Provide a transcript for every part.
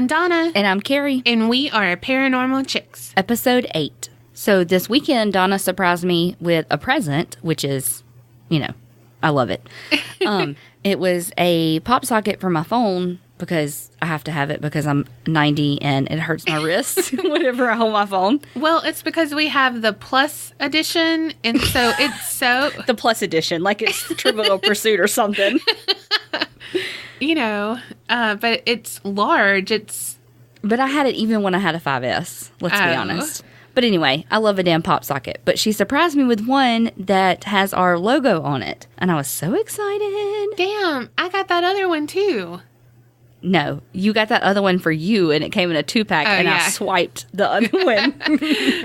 I'm Donna. And I'm Carrie. And we are Paranormal Chicks. Episode 8. So this weekend, Donna surprised me with a present, which is, I love it. It was a pop socket for my phone because I have to have it because I'm 90 and it hurts my wrists whenever I hold my phone. Well, it's because we have the Plus edition, and so it's so... The Plus edition, like it's Trivial Pursuit or something. But it's large. But I had it even when I had a 5S, let's be honest. But anyway, I love a damn pop socket. But she surprised me with one that has our logo on it. And I was so excited. Damn, I got that other one too. No, you got that other one for you, and it came in a 2-pack, and I swiped the other one.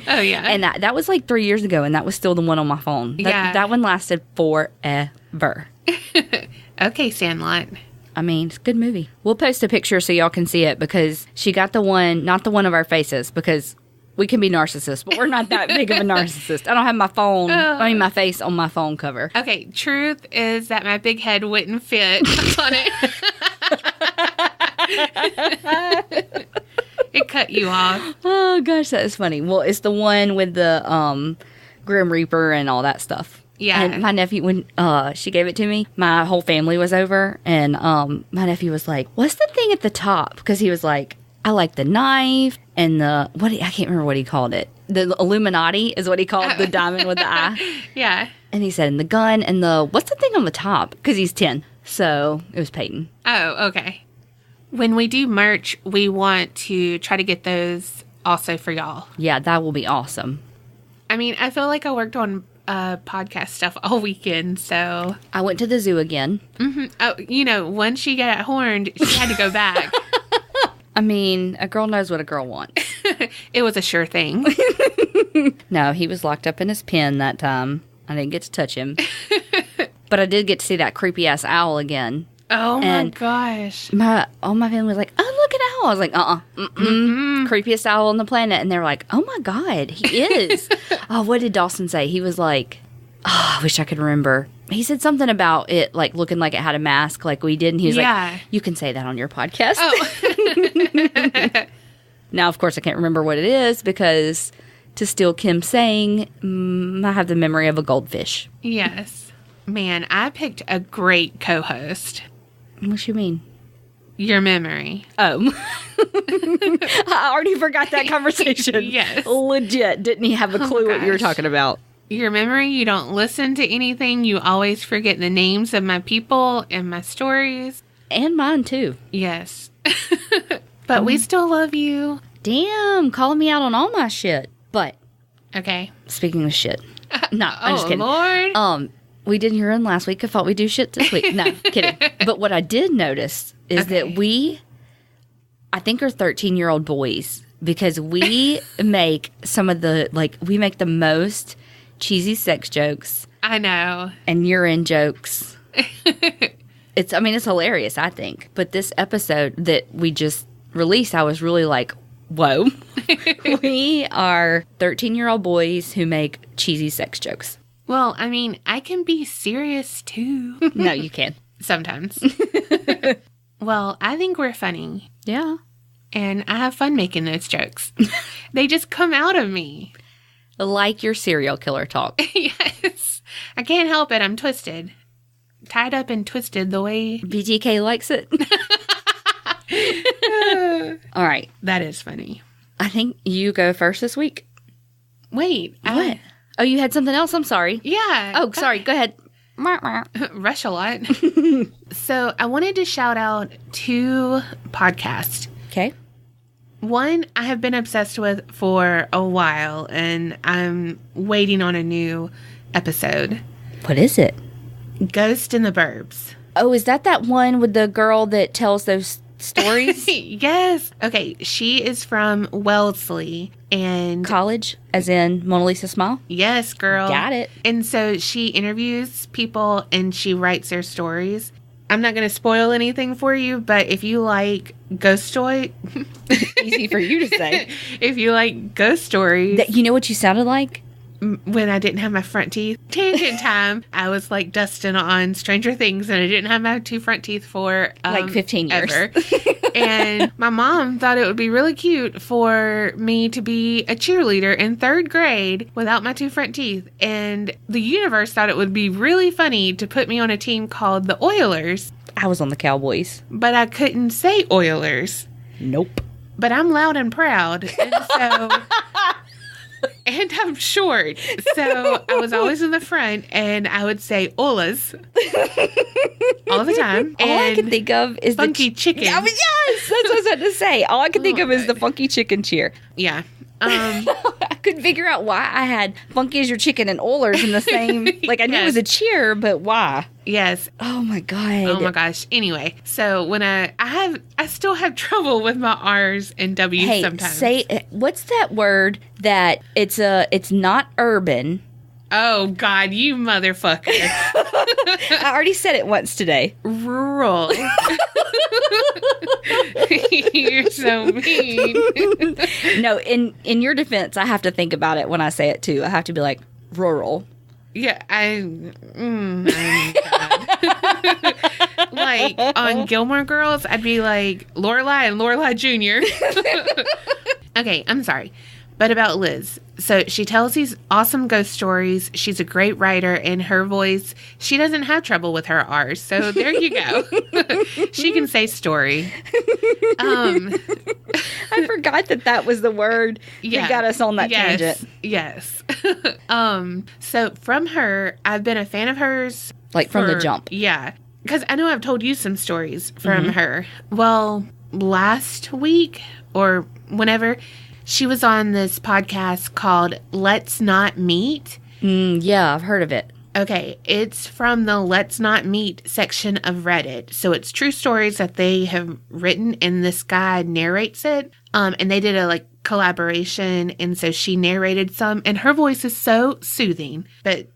Oh, yeah. And that was like 3 years ago, and that was still the one on my phone. That one lasted forever. Okay, Sandlot. I mean, it's a good movie. We'll post a picture so y'all can see it, because she got the one, not the one of our faces, because... We can be narcissists, but we're not that big of a narcissist. I don't have my face on my phone cover. Okay, truth is that my big head wouldn't fit on it. It cut you off. Oh, gosh, that is funny. Well, it's the one with the Grim Reaper and all that stuff. Yeah. And my nephew, when she gave it to me, my whole family was over, and my nephew was like, what's the thing at the top? Because he was like, I like the knife and I can't remember what he called it. The Illuminati is what he called the diamond with the eye. Yeah. And he said, and the gun and what's the thing on the top? Because he's 10. So it was Peyton. Oh, okay. When we do merch, we want to try to get those also for y'all. Yeah, that will be awesome. I mean, I feel like I worked on podcast stuff all weekend, so. I went to the zoo again. Mm-hmm. Oh, once she got horned, she had to go back. I mean, a girl knows what a girl wants. It was a sure thing. No, he was locked up in his pen that time. I didn't get to touch him. But I did get to see that creepy-ass owl again. Oh, my gosh. All my family was like, oh, look at owl. I was like, creepiest owl on the planet. And they were like, oh, my God, he is. Oh, what did Dawson say? He was like, I wish I could remember. He said something about it, like, looking like it had a mask like we did. And he was like, you can say that on your podcast. Oh. Now, of course, I can't remember what it is because, to steal Kim's saying, I have the memory of a goldfish. Yes. Man, I picked a great co-host. What you mean? Your memory. Oh. I already forgot that conversation. Yes. Legit. Didn't he have a clue what you were talking about? Your memory, you don't listen to anything. You always forget the names of my people and my stories. And mine, too. Yes. But we still love you. Damn, calling me out on all my shit. But. Okay. Speaking of shit. No, I'm just kidding. Lord. We didn't hear in last week. I thought we'd do shit this week. No, kidding. But what I did notice is that I think are 13-year-old boys, because we make some of we make the most cheesy sex jokes. I know. And urine jokes. It's hilarious, I think. But this episode that we just released, I was really like, whoa. We are 13-year-old boys who make cheesy sex jokes. Well, I mean, I can be serious, too. No, you can. Sometimes. Well, I think we're funny. Yeah. And I have fun making those jokes. They just come out of me. Like your serial killer talk. Yes. I can't help it. I'm twisted. Tied up and twisted the way... BTK likes it. All right. That is funny. I think you go first this week. Wait. What? Oh, you had something else? I'm sorry. Yeah. Oh, sorry. Go ahead. Rush a lot. So I wanted to shout out 2 podcasts. Okay. One I have been obsessed with for a while, and I'm waiting on a new episode. What is it? Ghost in the Burbs. Oh, is that one with the girl that tells those stories? Yes. Okay, she is from Wellesley and... College, as in Mona Lisa Smile? Yes, girl. Got it. And so she interviews people and she writes their stories. I'm not going to spoil anything for you, but if you like ghost story... Easy for you to say. If you like ghost stories... You know what you sounded like? when I didn't have my front teeth. Tangent time. I was like dusting on Stranger Things and I didn't have my 2 front teeth for like 15 years. Ever. And my mom thought it would be really cute for me to be a cheerleader in 3rd grade without my 2 front teeth. And the universe thought it would be really funny to put me on a team called the Oilers. I was on the Cowboys. But I couldn't say Oilers. Nope. But I'm loud and proud. And so... And I'm short, so I was always in the front, and I would say "Olas" all the time. All I can think of is funky chicken. Yes, that's what I was about to say. All I can think of is the funky chicken cheer. Yeah. I couldn't figure out why I had funky as your chicken and Oilers in the same. Like I knew it was a cheer, but why? Yes. Oh my god. Oh my gosh. Anyway, so when I still have trouble with my R's and W's sometimes. Say what's that word that it's not urban. Oh God, you motherfucker. I already said it once today. Rural. You're so mean. No, in your defense, I have to think about it when I say it too. I have to be like rural. Yeah, like on Gilmore Girls, I'd be like Lorelai and Lorelai Jr. Okay, I'm sorry. But about Liz. So she tells these awesome ghost stories. She's a great writer, and her voice, she doesn't have trouble with her R's. So there you go. She can say story. I forgot that was the word that got us on that tangent. Yes. So from her, I've been a fan of hers. Like from the jump. Yeah. Because I know I've told you some stories from her. Well, last week or whenever... She was on this podcast called Let's Not Meet. Yeah, I've heard of it. Okay, it's from the Let's Not Meet section of Reddit. So it's true stories that they have written, and this guy narrates it. And they did a collaboration, and so she narrated some, and her voice is so soothing. But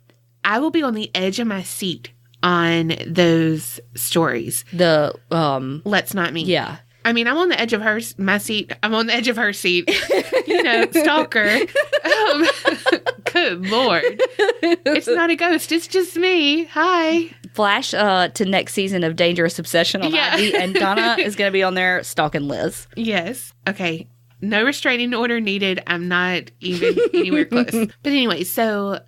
I will be on the edge of my seat on those stories. The Let's Not Meet. Yeah. I mean, I'm on the edge of my seat. I'm on the edge of her seat. Stalker. Good Lord. It's not a ghost. It's just me. Hi. Flash to next season of Dangerous Obsession on Ivy, and Donna is going to be on there stalking Liz. Yes. Okay. No restraining order needed. I'm not even anywhere close. But anyway, so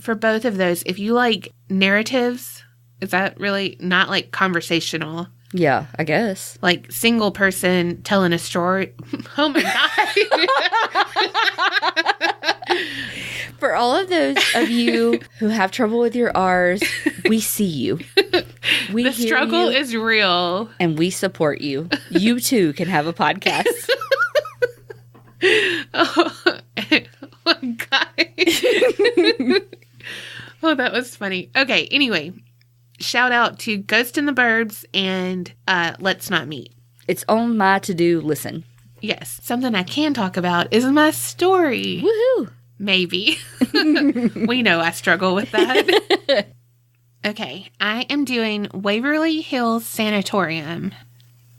for both of those, if you like narratives, is that really not like conversational? Yeah, I guess. Like single person telling a story. Oh my God. For all of those of you who have trouble with your R's, we see you. The struggle is real. And we support you. You too can have a podcast. Oh my God. Oh, that was funny. Okay, anyway. Shout out to Ghost in the Burbs and Let's Not Meet. It's on my to-do listen. Yes. Something I can talk about is my story. Woohoo! Maybe. We know I struggle with that. Okay. I am doing Waverly Hills Sanatorium.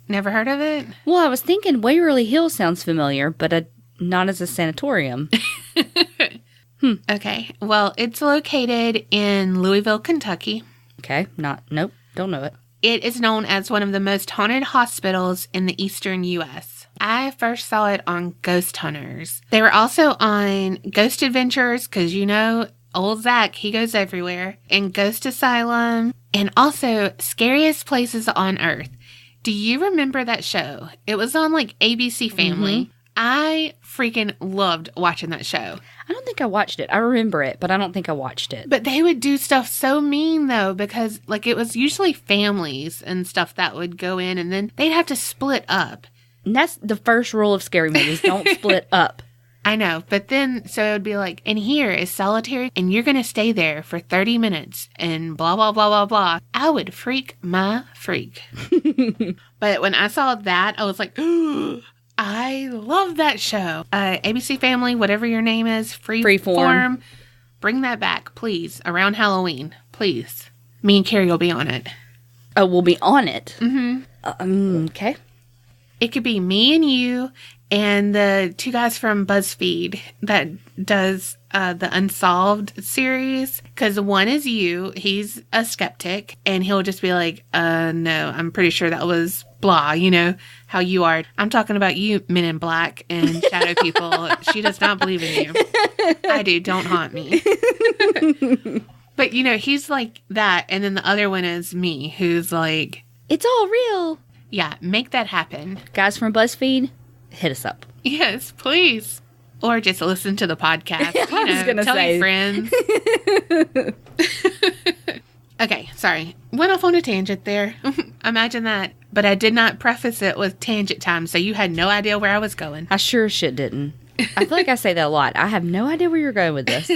Never heard of it? Well, I was thinking Waverly Hills sounds familiar, but not as a sanatorium. Okay. Well, it's located in Louisville, Kentucky. Okay, nope, don't know it. It is known as one of the most haunted hospitals in the eastern U.S. I first saw it on Ghost Hunters. They were also on Ghost Adventures, because old Zach, he goes everywhere, and Ghost Asylum, and also Scariest Places on Earth. Do you remember that show? It was on ABC Family. Mm-hmm. I freaking loved watching that show. I don't think I watched it. I remember it, but I don't think I watched it. But they would do stuff so mean, though, because, it was usually families and stuff that would go in, and then they'd have to split up. And that's the first rule of scary movies. Don't split up. I know. But then, so it would be like, and here is solitary, and you're going to stay there for 30 minutes, and blah, blah, blah, blah, blah. I would freak my freak. But when I saw that, I was like, ooh. I love that show. ABC Family, whatever your name is, Freeform. Bring that back, please. Around Halloween, please. Me and Carrie will be on it. Oh, we'll be on it? Mm-hmm. Okay. It could be me and you And the two guys from BuzzFeed that does the Unsolved series, because one is you, he's a skeptic, and he'll just be like, no, I'm pretty sure that was blah, you know, how you are. I'm talking about you, Men in Black and Shadow People. She does not believe in you. I do. Don't haunt me. But, you know, he's like that. And then the other one is me, who's like, it's all real. Yeah, make that happen. Guys from BuzzFeed, hit us up. Yes, please. Or just listen to the podcast. You know, tell your friends. Okay, sorry. Went off on a tangent there. Imagine that. But I did not preface it with tangent time, so you had no idea where I was going. I sure shit didn't. I feel like I say that a lot. I have no idea where you're going with this.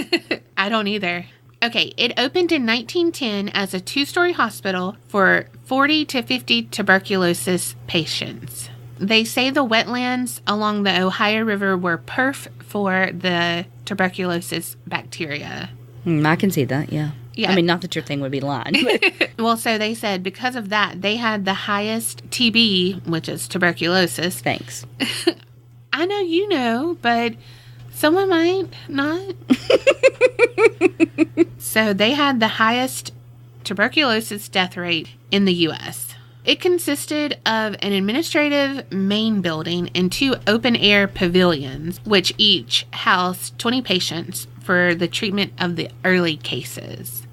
I don't either. Okay, it opened in 1910 as a 2-story hospital for 40 to 50 tuberculosis patients. They say the wetlands along the Ohio River were perf for the tuberculosis bacteria. I can see that, yeah. Yeah. I mean, not that your thing would be lying. But. Well, so they said because of that, they had the highest TB, which is tuberculosis. Thanks. I know you know, but someone might not. So they had the highest tuberculosis death rate in the U.S. It consisted of an administrative main building and 2 open-air pavilions, which each housed 20 patients for the treatment of the early cases.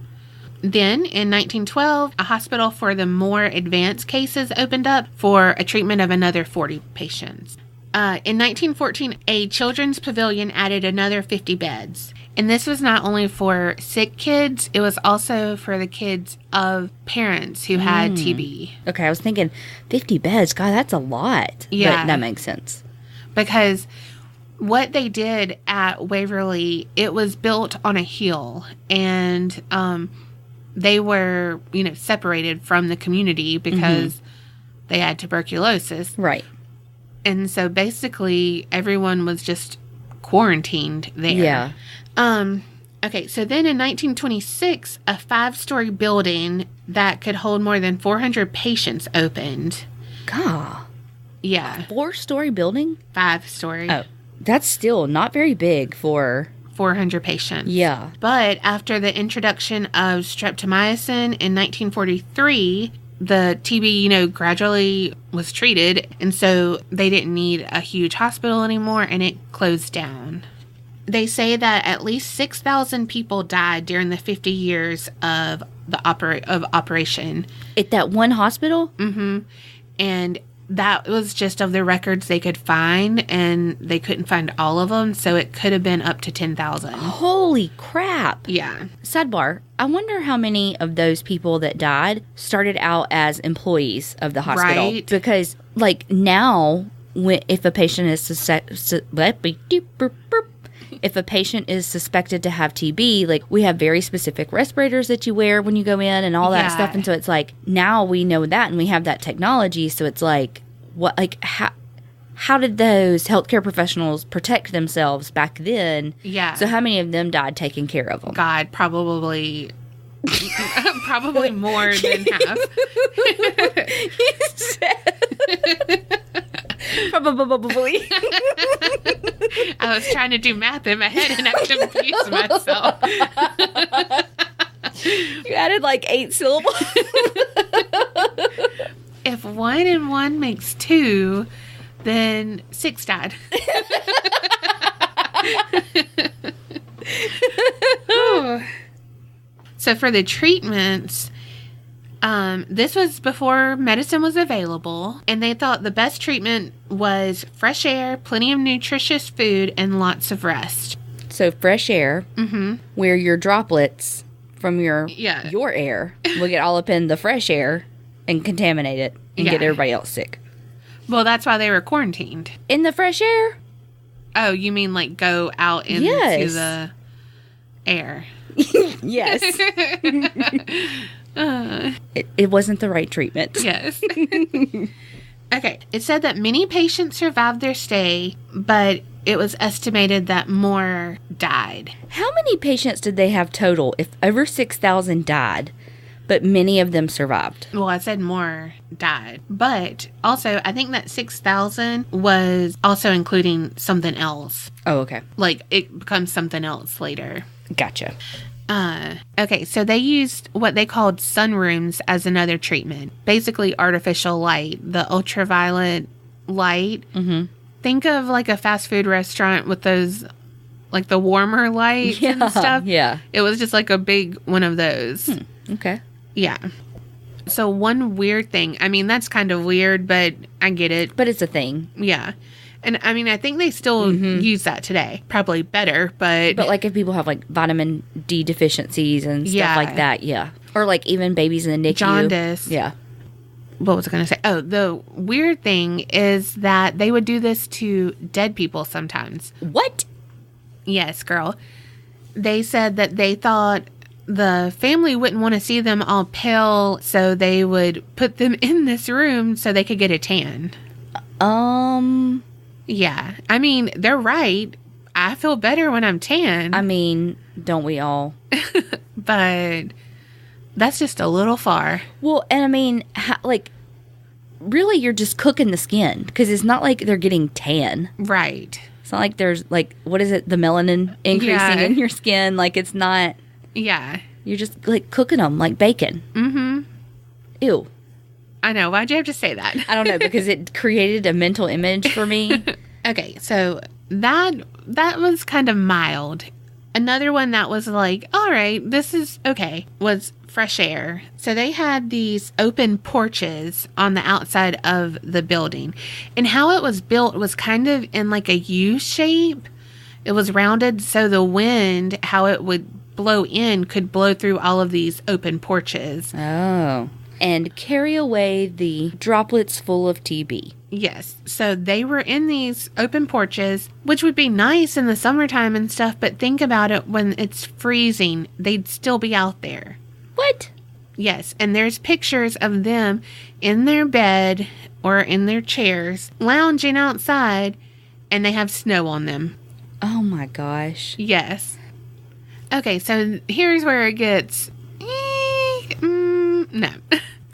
Then, in 1912, a hospital for the more advanced cases opened up for a treatment of another 40 patients. In 1914, a children's pavilion added another 50 beds. And this was not only for sick kids, it was also for the kids of parents who had TB. Okay, I was thinking 50 beds. God, that's a lot. Yeah. But that makes sense. Because what they did at Waverly, it was built on a hill. And they were, you know, separated from the community because they had tuberculosis. Right. And so basically everyone was just quarantined there. Yeah. Okay, so then in 1926, a 5-story building that could hold more than 400 patients opened. God. Yeah. 4-story building? 5-story. Oh, that's still not very big for 400 patients. Yeah. But after the introduction of streptomycin in 1943, the TB, you know, gradually was treated, and so they didn't need a huge hospital anymore, and it closed down. They say that at least 6,000 people died during the 50 years of the operation. At that one hospital? Mm-hmm. And that was just of the records they could find, and they couldn't find all of them, so it could have been up to 10,000. Holy crap. Yeah. Sidebar, I wonder how many of those people that died started out as employees of the hospital. Right. Because, like, now, if a patient is if a patient is suspected to have TB, like, we have very specific respirators that you wear when you go in and all that stuff. And so it's like, now we know that and we have that technology. So it's like, what, like, how did those healthcare professionals protect themselves back then? Yeah. So how many of them died taking care of them? God, probably more than half. Probably. I was trying to do math in my head and I confused myself. You added like 8 syllables. If 1 and 1 makes 2, then 6 died. So for the treatments, this was before medicine was available, and they thought the best treatment was fresh air, plenty of nutritious food, and lots of rest. So fresh air, where your droplets from your air will get all up in the fresh air and contaminate it and get everybody else sick. Well, that's why they were quarantined. In the fresh air? Oh, you mean like go out into the air? Yes. It wasn't the right treatment. Yes. Okay. It said that many patients survived their stay, but it was estimated that more died. How many patients did they have total? If over 6,000 died, But many of them survived. Well, I said more died. But also, I think that 6,000 was also including something else. Oh, okay. Like, it becomes something else later. Gotcha. Okay, so they used what they called sunrooms as another treatment. Basically, artificial light, the ultraviolet light. Mm-hmm. Think of like a fast food restaurant with those, like the warmer lights and stuff. Yeah. It was just like a big one of those. Okay. Yeah. So one weird thing, I mean, that's kind of weird, but I get it. But it's a thing. Yeah. And I mean, I think they still use that today. Probably better, but... But like if people have like vitamin D deficiencies and stuff like that, yeah. Or like even babies in the NICU. Jaundice. Yeah. What was I going to say? Oh, the weird thing is that they would do this to dead people sometimes. What? Yes, girl. They said that they thought the family wouldn't want to see them all pale, so they would put them in this room so they could get a tan. Yeah. I mean, they're right. I feel better when I'm tan. I mean, don't we all? But that's just a little far. Well, and I mean, like, really, you're just cooking the skin because it's not like they're getting tan. Right. It's not like there's, like, what is it? The melanin increasing in your skin. Like, it's not. Yeah. You're just, like, cooking them like bacon. Mm-hmm. Ew. I know. Why'd you have to say that? I don't know, because it created a mental image for me. Okay, so that was kind of mild. Another one that was like, all right, this is okay, was fresh air. So they had these open porches on the outside of the building. And how it was built was kind of in like a U shape. It was rounded, so the wind, how it would blow in, could blow through all of these open porches. Oh. And carry away the droplets full of TB. Yes. So they were in these open porches, which would be nice in the summertime and stuff, but think about it when it's freezing, they'd still be out there. What? Yes. And there's pictures of them in their bed or in their chairs, lounging outside, and they have snow on them. Oh my gosh. Yes. Okay, so here's where it gets... no.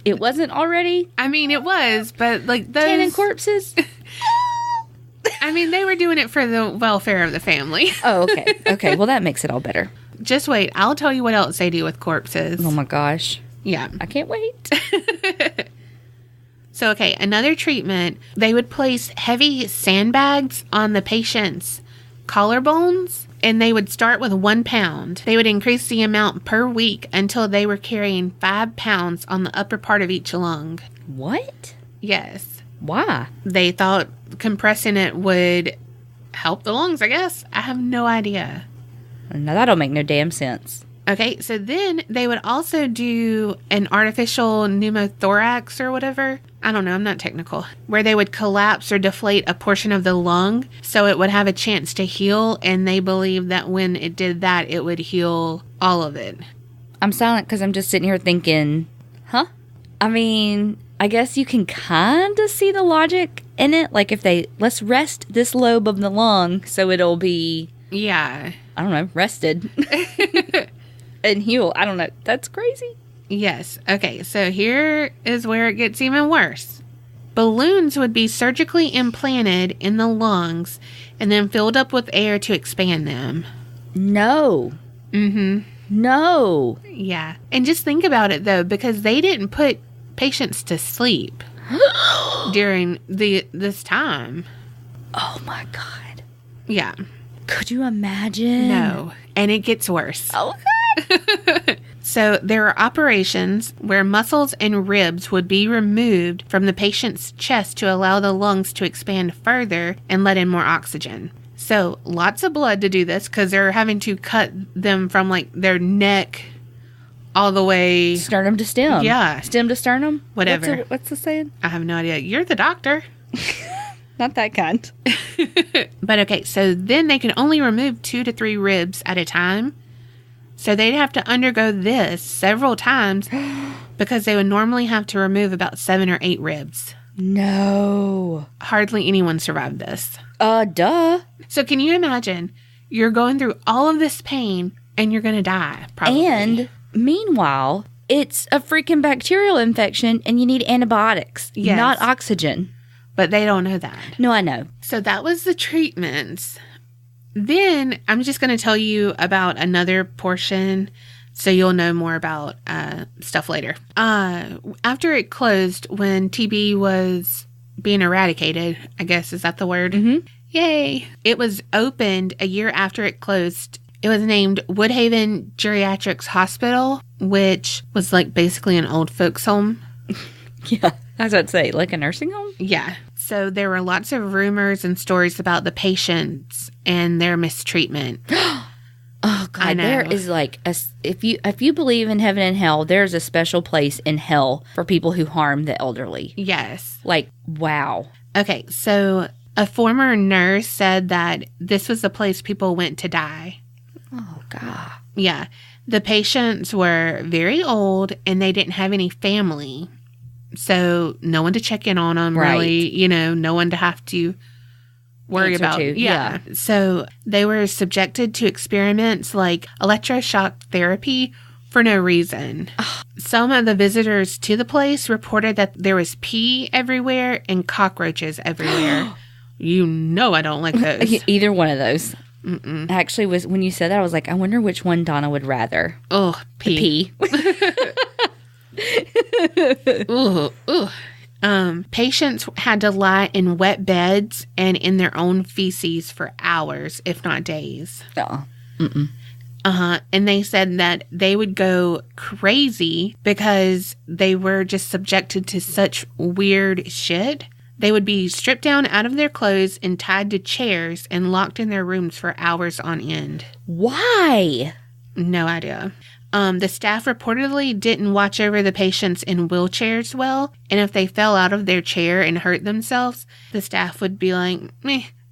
It wasn't already? I mean, it was, but like those... Tanning corpses? I mean, they were doing it for the welfare of the family. Oh, okay. Okay, well, that makes it all better. Just wait. I'll tell you what else they do with corpses. Oh my gosh. Yeah. I can't wait. So, okay, another treatment, they would place heavy sandbags on the patient's collarbones, and they would start with 1 pound. They would increase the amount per week until they were carrying 5 pounds on the upper part of each lung. What? Yes. Why? They thought compressing it would help the lungs, I guess. I have no idea. Now, that don't make no damn sense. Okay, so then they would also do an artificial pneumothorax or whatever. I don't know, I'm not technical. Where they would collapse or deflate a portion of the lung so it would have a chance to heal. And they believed that when it did that, it would heal all of it. I'm silent because I'm just sitting here thinking, huh? I mean, I guess you can kind of see the logic in it. Like if let's rest this lobe of the lung so it'll be... Yeah. I don't know, rested. And heal. I don't know. That's crazy. Yes. Okay, so here is where it gets even worse. Balloons would be surgically implanted in the lungs and then filled up with air to expand them. No. Mm-hmm. No. Yeah. And just think about it, though, because they didn't put patients to sleep during this time. Oh, my God. Yeah. Could you imagine? No. And it gets worse. Oh, God. So there are operations where muscles and ribs would be removed from the patient's chest to allow the lungs to expand further and let in more oxygen. So lots of blood to do this because they're having to cut them from like their neck all the way... Sternum to stem. Yeah. Stem to sternum? Whatever. What's the saying? I have no idea. You're the doctor. Not that kind. But okay, so then they can only remove 2 to 3 ribs at a time. So they'd have to undergo this several times because they would normally have to remove about 7 or 8 ribs. No. Hardly anyone survived this. Duh. So can you imagine? You're going through all of this pain and you're going to die, probably. And meanwhile, It's a freaking bacterial infection and you need antibiotics, Yes. not oxygen. But they don't know that. No, I know. So that was the treatments. Then I'm just going to tell you about another portion so you'll know more about stuff later. After it closed, when TB was being eradicated, I guess, is that the word? Mm-hmm. Yay. It was opened a year after it closed. It was named Woodhaven Geriatrics Hospital, which was like basically an old folks home. Yeah. I was about to say, like a nursing home? Yeah. So there were lots of rumors and stories about the patients and their mistreatment. Oh God, there is like if you believe in heaven and hell, there's a special place in hell for people who harm the elderly. Yes. Like, wow. Okay, so a former nurse said that this was the place people went to die. Oh God. Yeah. The patients were very old and they didn't have any family. So no one to check in on them, really. You know, no one to have to worry Answer about. to, Yeah. So they were subjected to experiments like electroshock therapy for no reason. Some of the visitors to the place reported that there was pee everywhere and cockroaches everywhere. You know I don't like those. Either one of those. Mm-mm. Actually, was when you said that, I was like, I wonder which one Donna would rather. Oh, pee. Ooh, ooh. Patients had to lie in wet beds and in their own feces for hours, if not days. Oh. And they said that they would go crazy because they were just subjected to such weird shit. They would be stripped down out of their clothes and tied to chairs and locked in their rooms for hours on end. Why? No idea. The staff reportedly didn't watch over the patients in wheelchairs well, and if they fell out of their chair and hurt themselves, the staff would be like,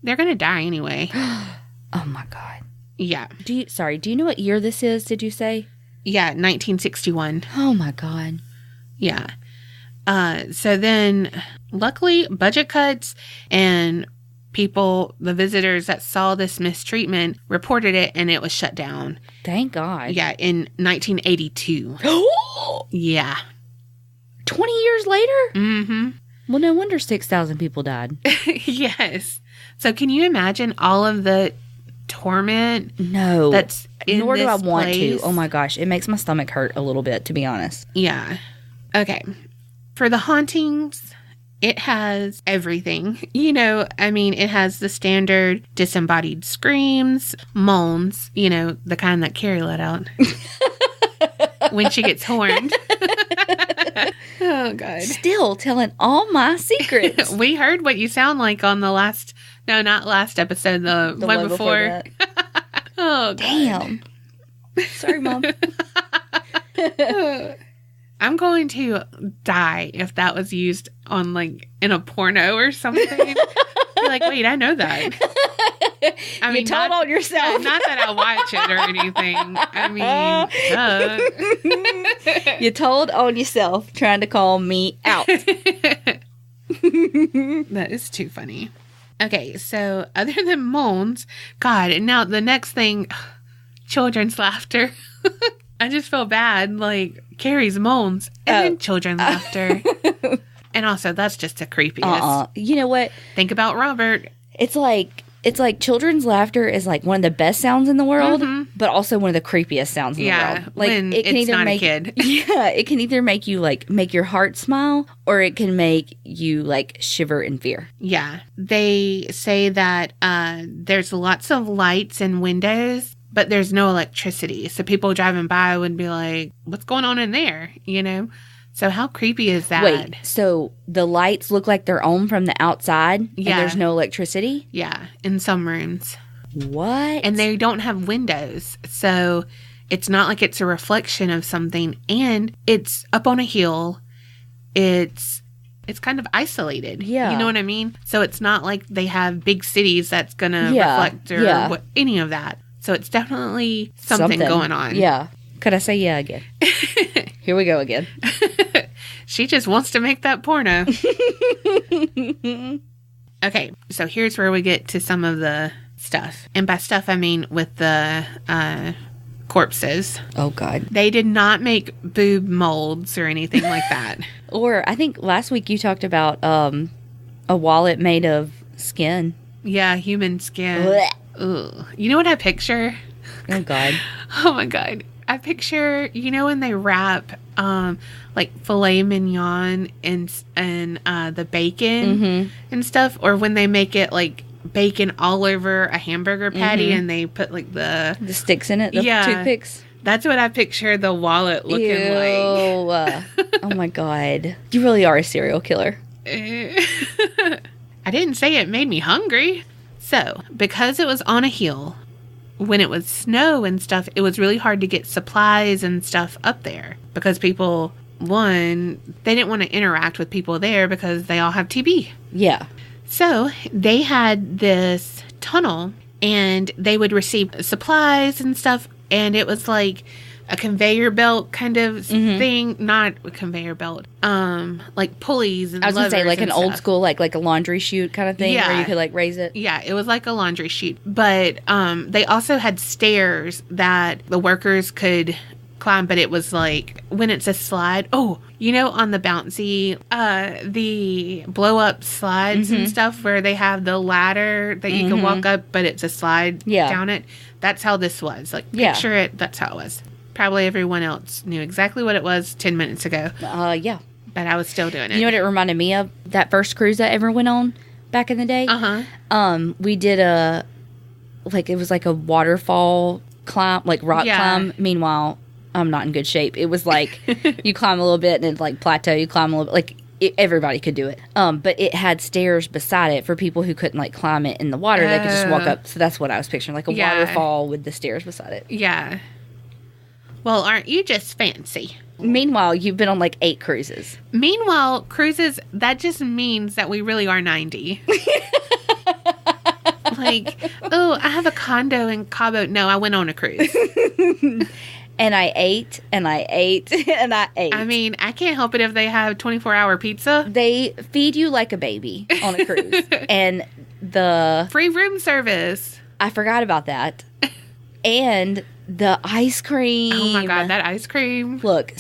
they're going to die anyway. Oh my God. Yeah. Do you know what year this is, did you say? Yeah, 1961. Oh my God. Yeah. So then, luckily, budget cuts and the visitors that saw this mistreatment reported it and it was shut down. Thank God. Yeah, in 1982. Yeah. 20 years later? Mm-hmm. Well, no wonder 6,000 people died. Yes. So can you imagine all of the torment? No. That's in Nor do I want place? to. Oh my gosh. It makes my stomach hurt a little bit, to be honest. Yeah. Okay. For the hauntings, it has everything. You know, I mean, it has the standard disembodied screams, moans, you know, the kind that Carrie let out when she gets horned. Oh, God. Still telling all my secrets. We heard what you sound like on the last, no, not last episode, the one before. Oh, God. Damn. Sorry, Mom. I'm going to die if that was used on, like, in a porno or something. You're like, wait, I know that. I mean, you told on yourself. Not that I watch it or anything. I mean, You told on yourself trying to call me out. That is too funny. Okay, so other than moans, God, and now the next thing, children's laughter. I just feel bad, like, Carrie's moans and then children's laughter. And also, that's just the creepiest. You know what? Think about Robert. It's like children's laughter is like one of the best sounds in the world, but also one of the creepiest sounds in the world. Like when it can it's not a kid. Yeah, it can either make you like make your heart smile, or it can make you like shiver in fear. Yeah, they say that there's lots of lights and windows, but there's no electricity. So people driving by would be like, "What's going on in there?" You know. So how creepy is that? Wait, so the lights look like they're on from the outside and there's no electricity? Yeah, in some rooms. What? And they don't have windows. So it's not like it's a reflection of something. And it's up on a hill. It's kind of isolated. Yeah. You know what I mean? So it's not like they have big cities that's going to reflect or any of that. So it's definitely something going on. Yeah. Could I say yeah again? Here we go again. She just wants to make that porno. Okay, so here's where we get to some of the stuff. And by stuff, I mean with the corpses. Oh, God. They did not make boob molds or anything like that. Or I think last week you talked about a wallet made of skin. Yeah, human skin. Blech. Ugh. You know what I picture? Oh, God. Oh, my God. I picture, you know, when they wrap like filet mignon and the bacon and stuff, or when they make it like bacon all over a hamburger patty and they put like the sticks in it, the toothpicks. That's what I picture the wallet looking like. Oh my God. You really are a serial killer. I didn't say it made me hungry. So, because it was on a hill, when it was snow and stuff, it was really hard to get supplies and stuff up there because people, one, they didn't want to interact with people there because they all have TB. Yeah. So they had this tunnel and they would receive supplies and stuff. And it was like a conveyor belt kind of thing, not a conveyor belt, like pulleys and I was going to say like an stuff. Old school, like a laundry chute kind of thing where you could like raise it. Yeah, it was like a laundry chute. But they also had stairs that the workers could climb, but it was like when it's a slide. Oh, you know, on the bouncy, the blow up slides and stuff where they have the ladder that you can walk up, but it's a slide down it. That's how this was. Like, picture it. That's how it was. Probably everyone else knew exactly what it was 10 minutes ago. Yeah. But I was still doing it. You know what it reminded me of? That first cruise I ever went on back in the day. We did it was like a waterfall climb, like rock climb. Meanwhile, I'm not in good shape. It was like you climb a little bit and then like plateau, you climb a little bit. Like everybody could do it. But it had stairs beside it for people who couldn't like climb it in the water. They could just walk up. So that's what I was picturing, like a waterfall with the stairs beside it. Yeah. Well, aren't you just fancy? Meanwhile, you've been on like 8 cruises. Meanwhile, cruises, that just means that we really are 90. Like, oh, I have a condo in Cabo. No, I went on a cruise. And I ate, and I ate, and I ate. I mean, I can't help it if they have 24-hour pizza. They feed you like a baby on a cruise. And the... free room service. I forgot about that. And the ice cream. Oh, my God, that ice cream. Look.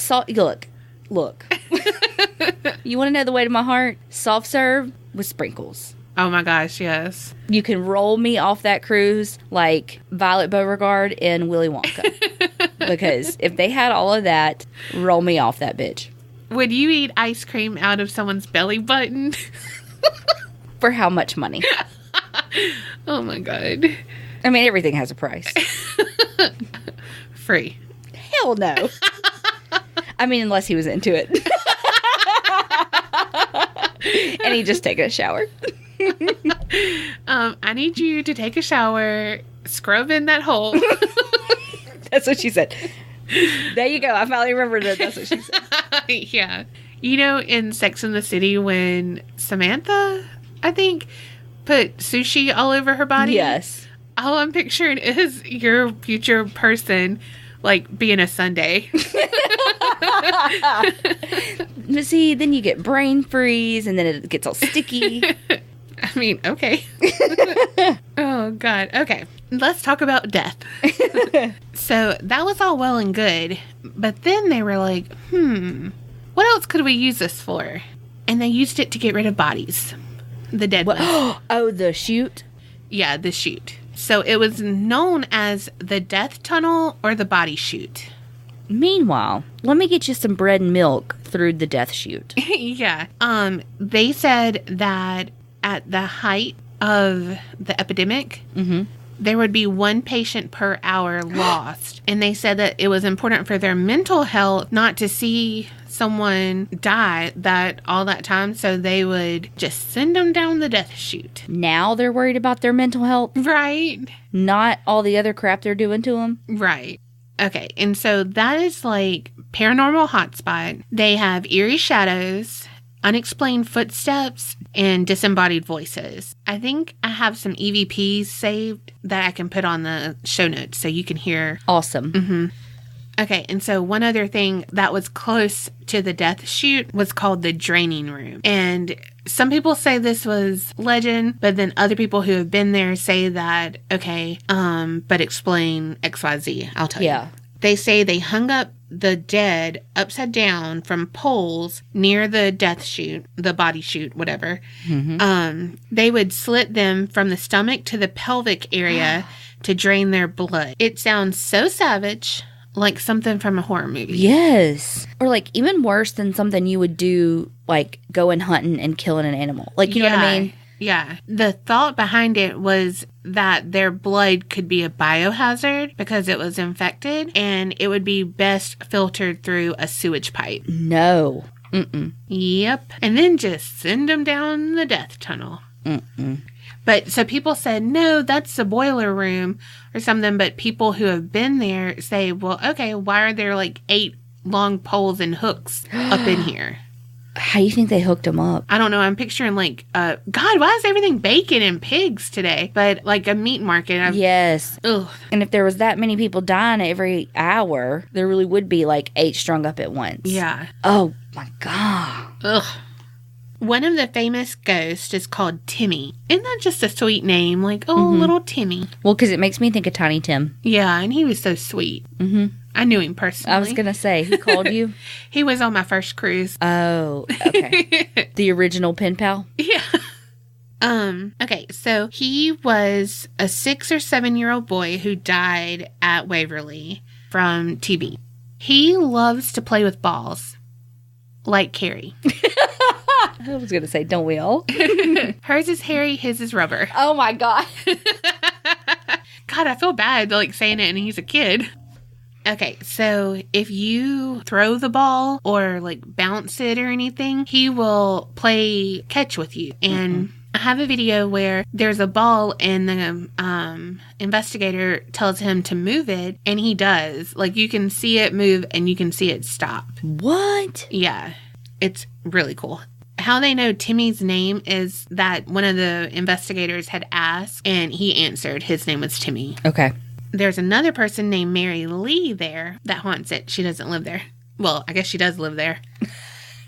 You want to know the way to my heart? Soft serve with sprinkles. Oh, my gosh, yes. You can roll me off that cruise like Violet Beauregard in Willy Wonka. Because if they had all of that, roll me off that bitch. Would you eat ice cream out of someone's belly button? For how much money? Oh, my God. I mean, everything has a price. Free. Hell no. I mean, unless he was into it. And he just taken a shower. I need you to take a shower, scrub in that hole. That's what she said. There you go. I finally remembered that. That's what she said. Yeah. You know, in Sex and the City, when Samantha, I think, put sushi all over her body? Yes. All I'm picturing is your future person, like, being a sundae. But see, then you get brain freeze, and then it gets all sticky. I mean, okay. Oh, God. Okay. Let's talk about death. So that was all well and good. But then they were like, what else could we use this for? And they used it to get rid of bodies. The dead ones. Oh, the chute? Yeah, the chute. So it was known as the death tunnel or the body chute. Meanwhile, let me get you some bread and milk through the death chute. Yeah. They said that at the height of the epidemic, there would be 1 patient per hour lost. And they said that it was important for their mental health not to see someone die all that time, so they would just send them down the death chute. Now they're worried about their mental health? Right. Not all the other crap they're doing to them? Right. Okay, and so that is like paranormal hotspot. They have eerie shadows, unexplained footsteps, and disembodied voices. I think I have some EVPs saved that I can put on the show notes so you can hear. Awesome. Okay, and so one other thing that was close to the death chute was called the draining room. And some people say this was legend, but then other people who have been there say that, okay, but explain XYZ. I'll tell you. They say they hung up the dead upside down from poles near the death chute, the body chute, whatever. They would slit them from the stomach to the pelvic area to drain their blood. It sounds so savage, like something from a horror movie. Yes. Or like even worse than something you would do, like going hunting and killing an animal. Like, you know what I mean? Yeah. The thought behind it was that their blood could be a biohazard because it was infected, and it would be best filtered through a sewage pipe. No. Yep. And then just send them down the death tunnel. But so people said, no, that's the boiler room or something. But people who have been there say, well, okay, why are there like 8 long poles and hooks up in here? How do you think they hooked them up? I don't know. I'm picturing like, God, why is everything bacon and pigs today? But like a meat market. Yes. Ugh. And if there was that many people dying every hour, there really would be like 8 strung up at once. Yeah. Oh my God. Ugh. One of the famous ghosts is called Timmy. Isn't that just a sweet name? Like, oh, little Timmy. Well, because it makes me think of Tiny Tim. Yeah, and he was so sweet. I knew him personally. I was going to say, who called you? He was on my first cruise. Oh, okay. The original pen pal? Yeah. Okay, so he was a 6 or 7-year-old boy who died at Waverly from TB. He loves to play with balls, like Carrie. I was going to say, don't we all? Hers is hairy, his is rubber. Oh my God. God, I feel bad like saying it and he's a kid. Okay, so if you throw the ball or like bounce it or anything, he will play catch with you. And I have a video where there's a ball and the investigator tells him to move it, and he does. Like, you can see it move and you can see it stop. What? Yeah, it's really cool. How they know Timmy's name is that one of the investigators had asked, and he answered his name was Timmy. Okay. There's another person named Mary Lee there that haunts it. She doesn't live there. Well, I guess she does live there.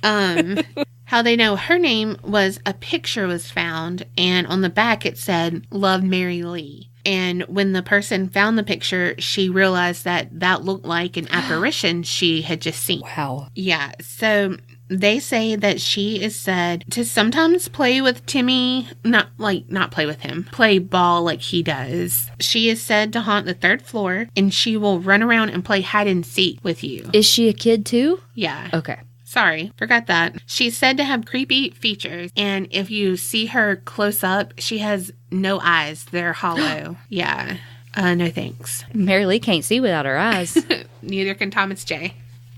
How they know her name was a picture was found, and on the back it said, "Love Mary Lee." And when the person found the picture, she realized that looked like an apparition she had just seen. Wow. Yeah, so they say that she is said to sometimes play with Timmy, not play with him, play ball like he does. She is said to haunt the 3rd floor, and she will run around and play hide and seek with you. Is she a kid too? Yeah. Okay. Sorry, forgot that. She's said to have creepy features, and if you see her close up, she has no eyes. They're hollow. Yeah. No thanks. Mary Lee can't see without her eyes. Neither can Thomas J.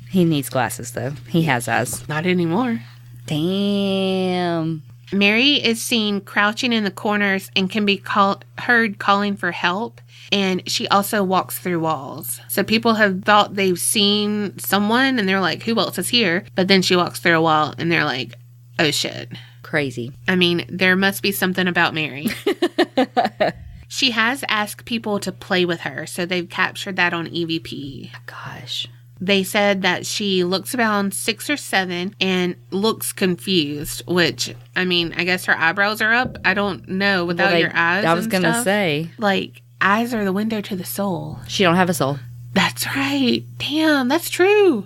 He needs glasses, though. He has eyes. Not anymore. Damn. Mary is seen crouching in the corners and can be heard calling for help. And she also walks through walls. So people have thought they've seen someone and they're like, who else is here? But then she walks through a wall and they're like, oh shit. Crazy. I mean, there must be something about Mary. She has asked people to play with her. So they've captured that on EVP. Gosh. They said that she looks around 6 or 7 and looks confused, which, I mean, I guess her eyebrows are up. I don't know without your eyes. I was going to say. Like, eyes are the window to the soul. She don't have a soul. That's right. Damn, that's true.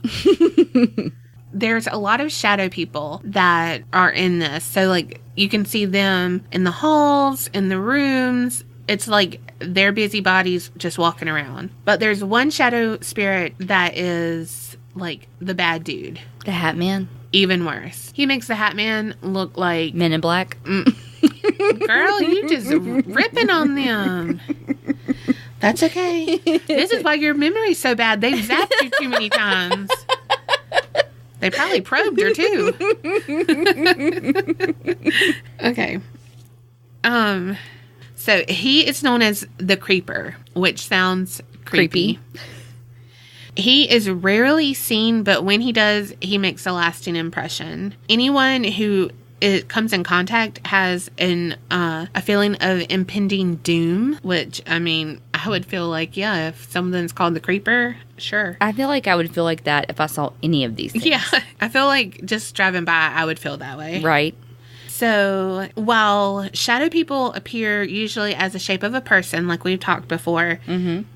There's a lot of shadow people that are in this. So, like, you can see them in the halls, in the rooms. It's like they're busy bodies just walking around. But there's one shadow spirit that is like the bad dude. The Hat Man? Even worse. He makes the Hat Man look like... Men in Black? Girl, you just ripping on them. That's okay. This is why your memory's so bad. They've zapped you too many times. They probably probed her too. Okay. So he is known as the Creeper, which sounds creepy. He is rarely seen, but when he does, he makes a lasting impression. Anyone who comes in contact has a feeling of impending doom, which, I mean, I would feel like, yeah, if something's called the Creeper, sure. I feel like I would feel like that if I saw any of these things. Yeah, I feel like just driving by, I would feel that way. Right. So while shadow people appear usually as the shape of a person, like we've talked before,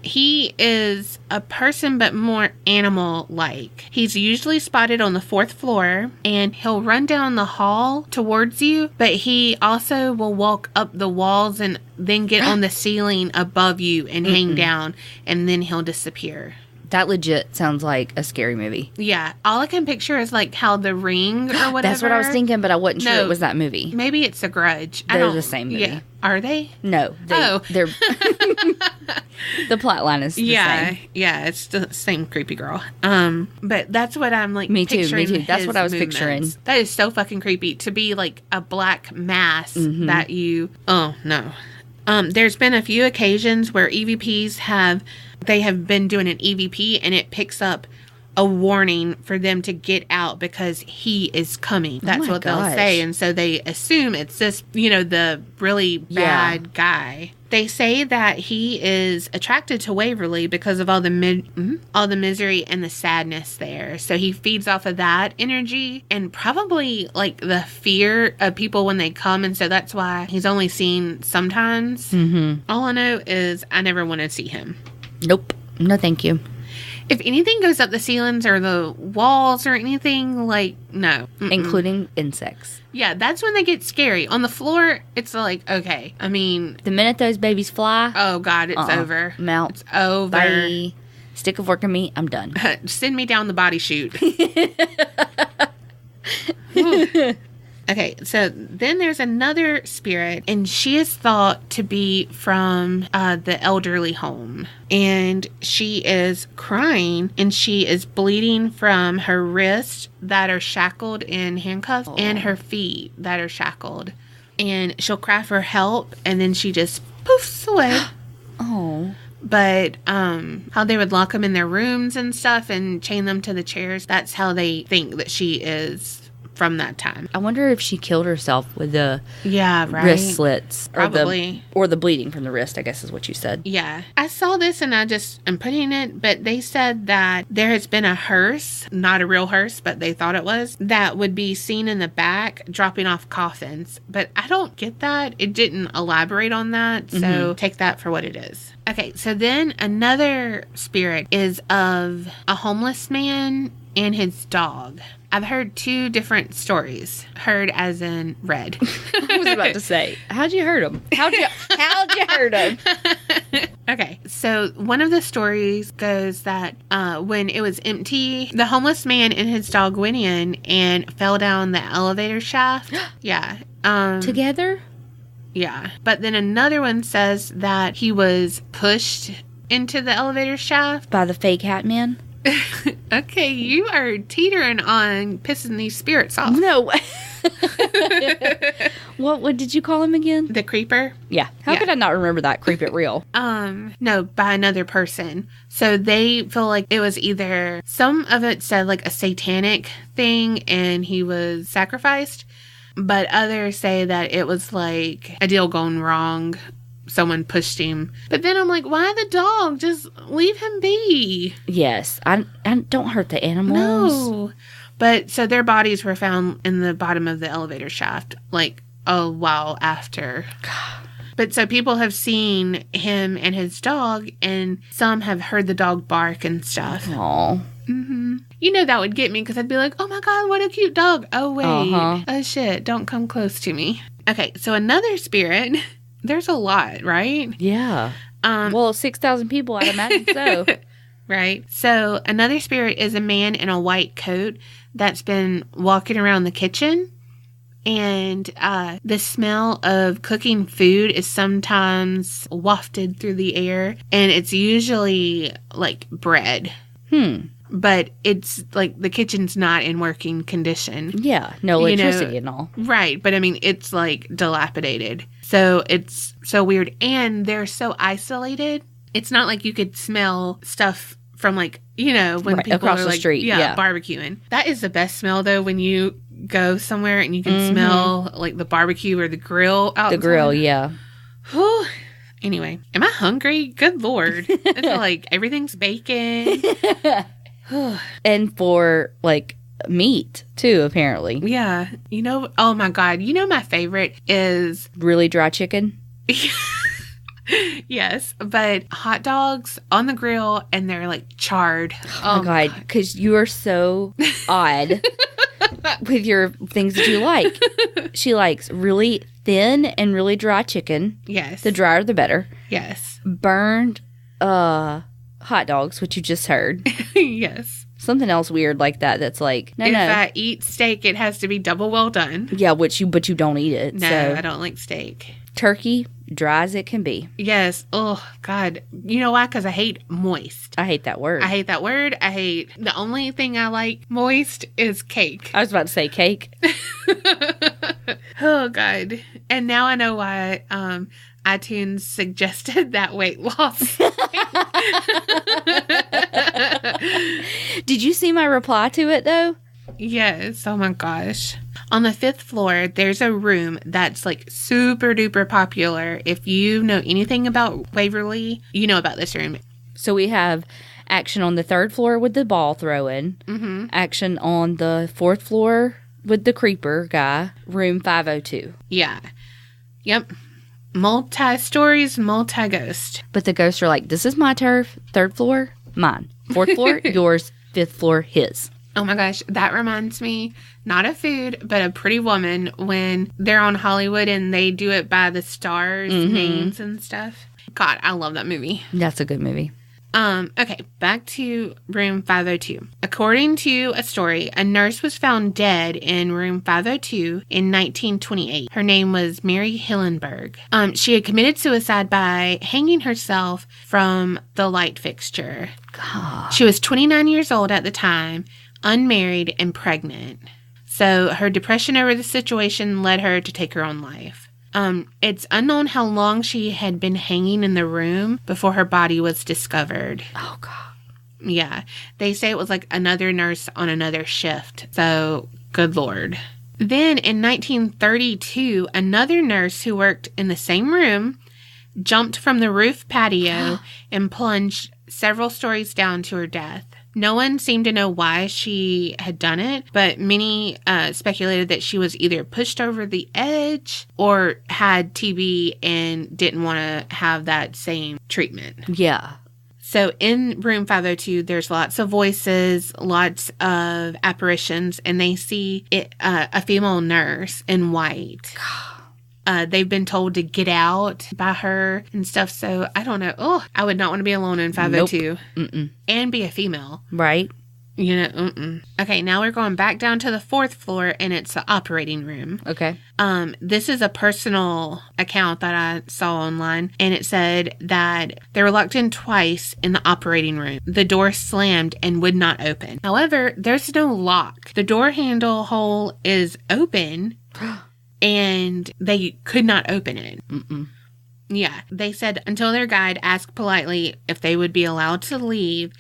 he is a person but more animal-like. He's usually spotted on the 4th floor, and he'll run down the hall towards you, but he also will walk up the walls and then get on the ceiling above you and hang down, and then he'll disappear. That legit sounds like a scary movie. Yeah. All I can picture is like how The Ring or whatever. That's what I was thinking, but I wasn't sure it was that movie. Maybe it's A Grudge. They're the same movie. Yeah. Are they? No. They're the plot line is the same. Yeah, it's the same creepy girl. But that's what I'm like picturing. Me too. That's what I was picturing. That is so fucking creepy to be like a black mass that you... Oh, no. There's been a few occasions where EVPs have been doing an EVP and it picks up a warning for them to get out because he is coming. That's what they'll say. And so they assume it's this, the really bad guy. They say that he is attracted to Waverly because of all the misery and the sadness there. So he feeds off of that energy and probably like the fear of people when they come. And so that's why he's only seen sometimes. All I know is I never want to see him. Nope. No, thank you. If anything goes up the ceilings or the walls or anything, like, no. Including insects. Yeah, that's when they get scary. On the floor, it's like, okay. I mean... The minute those babies fly... Oh, God, it's over. Mount. It's over. Bye. Stick of work in me, I'm done. Send me down the body chute. Okay, so then there's another spirit, and she is thought to be from the elderly home. And she is crying, and she is bleeding from her wrists that are shackled in handcuffs and her feet that are shackled. And she'll cry for help, and then she just poofs away. But how they would lock them in their rooms and stuff and chain them to the chairs, that's how they think that she is from that time. I wonder if she killed herself with the wrist slits. Probably. Or the bleeding from the wrist, I guess is what you said. Yeah. I saw this and I'm putting it, but they said that there has been a hearse, not a real hearse, but they thought it was, that would be seen in the back dropping off coffins. But I don't get that. It didn't elaborate on that, so take that for what it is. Okay, so then another spirit is of a homeless man and his dog. I've heard 2 different stories. Heard as in read. I was about to say, how'd you heard them? How'd you heard them? Okay, so one of the stories goes that when it was empty, the homeless man and his dog went in and fell down the elevator shaft. Yeah. Together? Yeah. But then another one says that he was pushed into the elevator shaft. By the fake hat man? Okay, you are teetering on pissing these spirits off. No. What did you call him again? The creeper? Yeah. How could I not remember that? Creep it real. No, by another person. So they feel like it was either, some of it said like a satanic thing and he was sacrificed, but others say that it was like a deal gone wrong. Someone pushed him. But then I'm like, why the dog? Just leave him be. Yes. I don't hurt the animals. No. But so their bodies were found in the bottom of the elevator shaft, like a while after. But so people have seen him and his dog, and some have heard the dog bark and stuff. Aww. You know that would get me because I'd be like, oh my God, what a cute dog. Oh, wait. Oh, shit. Don't come close to me. Okay, so another spirit... There's a lot, right? Yeah. Well, 6,000 people, I'd imagine so. Right. So another spirit is a man in a white coat that's been walking around the kitchen. And the smell of cooking food is sometimes wafted through the air. And it's usually like bread. But it's like the kitchen's not in working condition. Yeah, no electricity and all. Right, but I mean, it's like dilapidated. So it's so weird. And they're so isolated. It's not like you could smell stuff from like, when people across are the like, street. Yeah, barbecuing. That is the best smell though, when you go somewhere and you can smell like the barbecue or the grill outside. The grill, yeah. Whew. Anyway, am I hungry? Good Lord. It's like everything's bacon. And for like meat, too, apparently. Yeah. Oh my God. My favorite is... Really dry chicken? Yes, but hot dogs on the grill and they're like charred. Oh my God, because you are so odd with your things that you like. She likes really thin and really dry chicken. Yes. The drier the better. Yes. Burned hot dogs, which you just heard. Yes. Something else weird like that that's like, no. If I eat steak, it has to be double well done. Yeah, but you don't eat it. No, so. I don't like steak. Turkey, dry as it can be. Yes. Oh, God. You know why? Because I hate moist. I hate that word. The only thing I like moist is cake. I was about to say cake. Oh, God. And now I know why iTunes suggested that weight loss. Did you see my reply to it, though? Yes. Oh, my gosh. On the 5th floor, there's a room that's like super duper popular. If you know anything about Waverly, you know about this room. So we have action on the 3rd floor with the ball throwing, action on the 4th floor with the creeper guy, room 502. Yeah. Yep. Multi-stories, multi-ghost. But the ghosts are like, this is my turf. 3rd floor, mine. 4th floor, yours. 5th floor, his. Oh my gosh, that reminds me, not of food, but a Pretty Woman when they're on Hollywood and they do it by the stars' names and stuff. God, I love that movie. That's a good movie. Okay, back to room 502. According to a story, a nurse was found dead in room 502 in 1928. Her name was Mary Hillenberg. She had committed suicide by hanging herself from the light fixture. God. She was 29 years old at the time, unmarried and pregnant. So her depression over the situation led her to take her own life. It's unknown how long she had been hanging in the room before her body was discovered. Oh, God. Yeah. They say it was like another nurse on another shift. So, good Lord. Then in 1932, another nurse who worked in the same room jumped from the roof patio and plunged several stories down to her death. No one seemed to know why she had done it, but many speculated that she was either pushed over the edge or had TB and didn't want to have that same treatment. Yeah. So in room 502, there's lots of voices, lots of apparitions, and they see a female nurse in white. They've been told to get out by her and stuff. So I don't know. Oh, I would not want to be alone in 502 and be a female. Right. Okay, now we're going back down to the 4th floor and it's the operating room. Okay. This is a personal account that I saw online and it said that they were locked in twice in the operating room. The door slammed and would not open. However, there's no lock. The door handle hole is open. And they could not open it. Yeah. They said until their guide asked politely if they would be allowed to leave,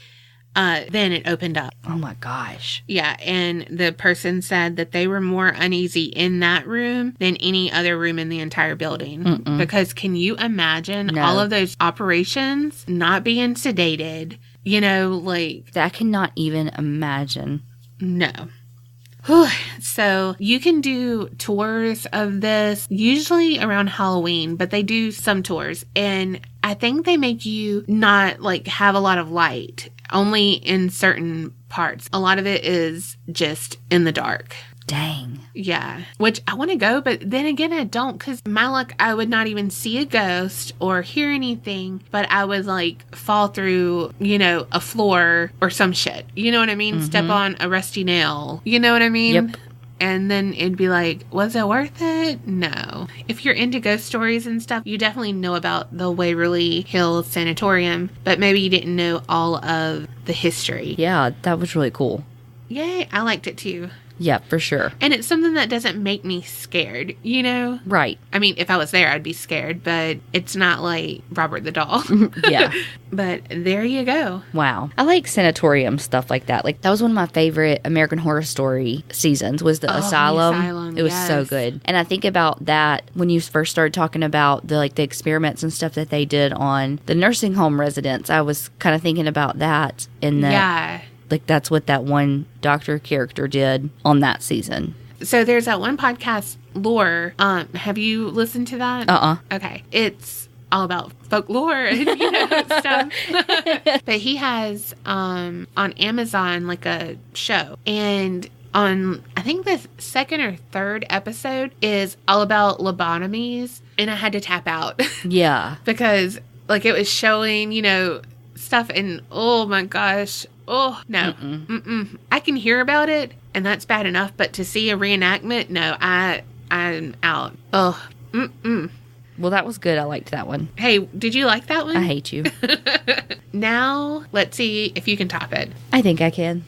then it opened up. Oh, my gosh. Yeah. And the person said that they were more uneasy in that room than any other room in the entire building. Because can you imagine all of those operations not being sedated? I cannot even imagine. No. So you can do tours of this usually around Halloween, but they do some tours and I think they make you not have a lot of light, only in certain parts. A lot of it is just in the dark. Dang. Yeah. Which I want to go, but then again, I don't because my luck, I would not even see a ghost or hear anything, but I would fall through, a floor or some shit. You know what I mean? Step on a rusty nail. You know what I mean? Yep. And then it'd be was it worth it? No. If you're into ghost stories and stuff, you definitely know about the Waverly Hills Sanatorium, but maybe you didn't know all of the history. Yeah, that was really cool. Yay, I liked it too. Yeah, for sure. And it's something that doesn't make me scared, Right. I mean, if I was there, I'd be scared, but it's not like Robert the Doll. Yeah. But there you go. Wow. I like sanatorium stuff like that. That was one of my favorite American Horror Story seasons was the Asylum. The Asylum. It was so good. And I think about that when you first started talking about the experiments and stuff that they did on the nursing home residents. I was kind of thinking about that in the like that's what that one doctor character did on that season. So there's that one podcast, Lore. Have you listened to that? Okay. It's all about folklore and, you know, stuff. But he has, on Amazon, like a show. And on, I think the second or third episode is all about lobotomies. And I had to tap out. Yeah. Because, like, it was showing, you know, stuff and, oh my gosh. Oh, no. Mm-mm. I can hear about it, and that's bad enough. But to see a reenactment, no, I'm out. Oh, Well, that was good. I liked that one. Hey, did you like that one? I hate you. Now, let's see if you can top it. I think I can.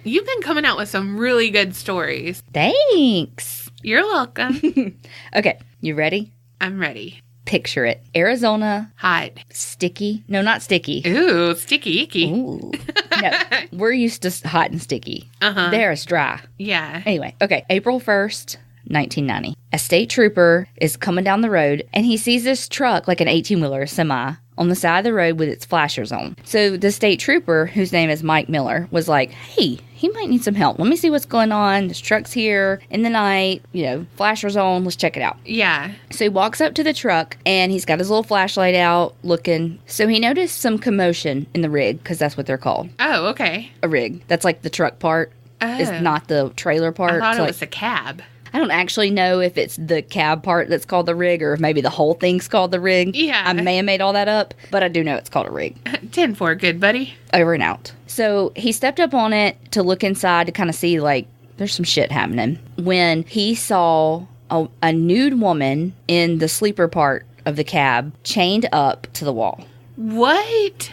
You've been coming out with some really good stories. Thanks. You're welcome. Okay, you ready? I'm ready. Picture it. Arizona. Hot. Sticky. No, not sticky. Ooh, sticky icky. Ooh. No, we're used to hot and sticky. There it's dry. Yeah. Anyway, okay. April 1st, 1990. A state trooper is coming down the road, and he sees this truck, like an 18-wheeler semi, on the side of the road with its flashers on. So the state trooper, whose name is Mike Miller, was like, hey, he might need some help. Let me see what's going on. This truck's here in the night, you know, flashers on. Let's check it out. Yeah. So he walks up to the truck, and he's got his little flashlight out looking. So he noticed some commotion in the rig, because that's what they're called. Oh, okay. A rig. That's like the truck part. Oh. Is not the trailer part. I thought So, it was a cab. I don't actually know if it's the cab part that's called the rig or if maybe the whole thing's called the rig. Yeah. I may have made all that up, but I do know it's called a rig. 10-4, good buddy. Over and out. So he stepped up on it to look inside to kind of see, like, there's some shit happening. When he saw a nude woman in the sleeper part of the cab chained up to the wall. What?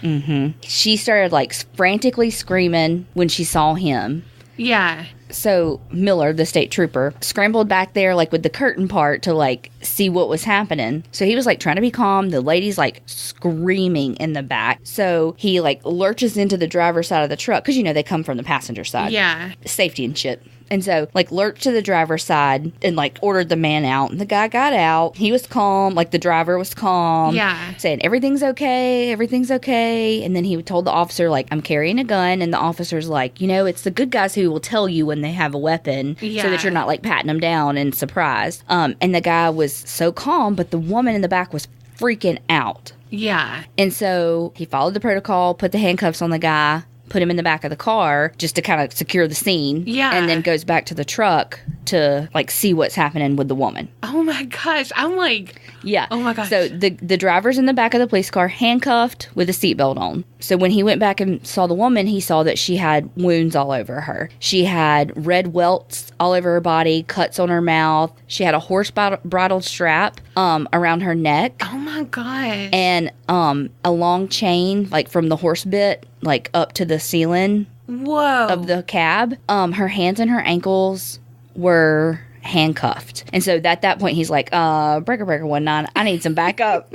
She started, like, frantically screaming when she saw him. Yeah. So Miller, the state trooper, scrambled back there, like, with the curtain part to, like, see what was happening. So he was, like, trying to be calm. The lady's, like, screaming in the back. So he, like, lurches into the driver's side of the truck. Because, you know, they come from the passenger side. Yeah. Safety and shit. And so, like, lurched to the driver's side and, like, ordered the man out. And the guy got out. He was calm. Like, the driver was calm. Yeah. Saying, everything's okay. Everything's okay. And then he told the officer, like, I'm carrying a gun. And the officer's like, you know, it's the good guys who will tell you when they have a weapon. Yeah. So that you're not, like, patting them down and surprised. And the guy was so calm. But the woman in the back was freaking out. Yeah. And so he followed the protocol, put the handcuffs on the guy, put him in the back of the car just to kind of secure the scene. Yeah. And then goes back to the truck to, like, see what's happening with the woman. Oh my gosh. I'm like, Yeah. oh my gosh. So the driver's in the back of the police car, handcuffed with a seatbelt on. So when he went back and saw the woman, he saw that she had wounds all over her. She had red welts all over her body, cuts on her mouth. She had a horse bridle strap around her neck. Oh my gosh. And a long chain, like, from the horse bit, like, up to the ceiling Whoa. of the cab. Her hands and her ankles were handcuffed. And so at that point, he's like, breaker 19, I need some backup.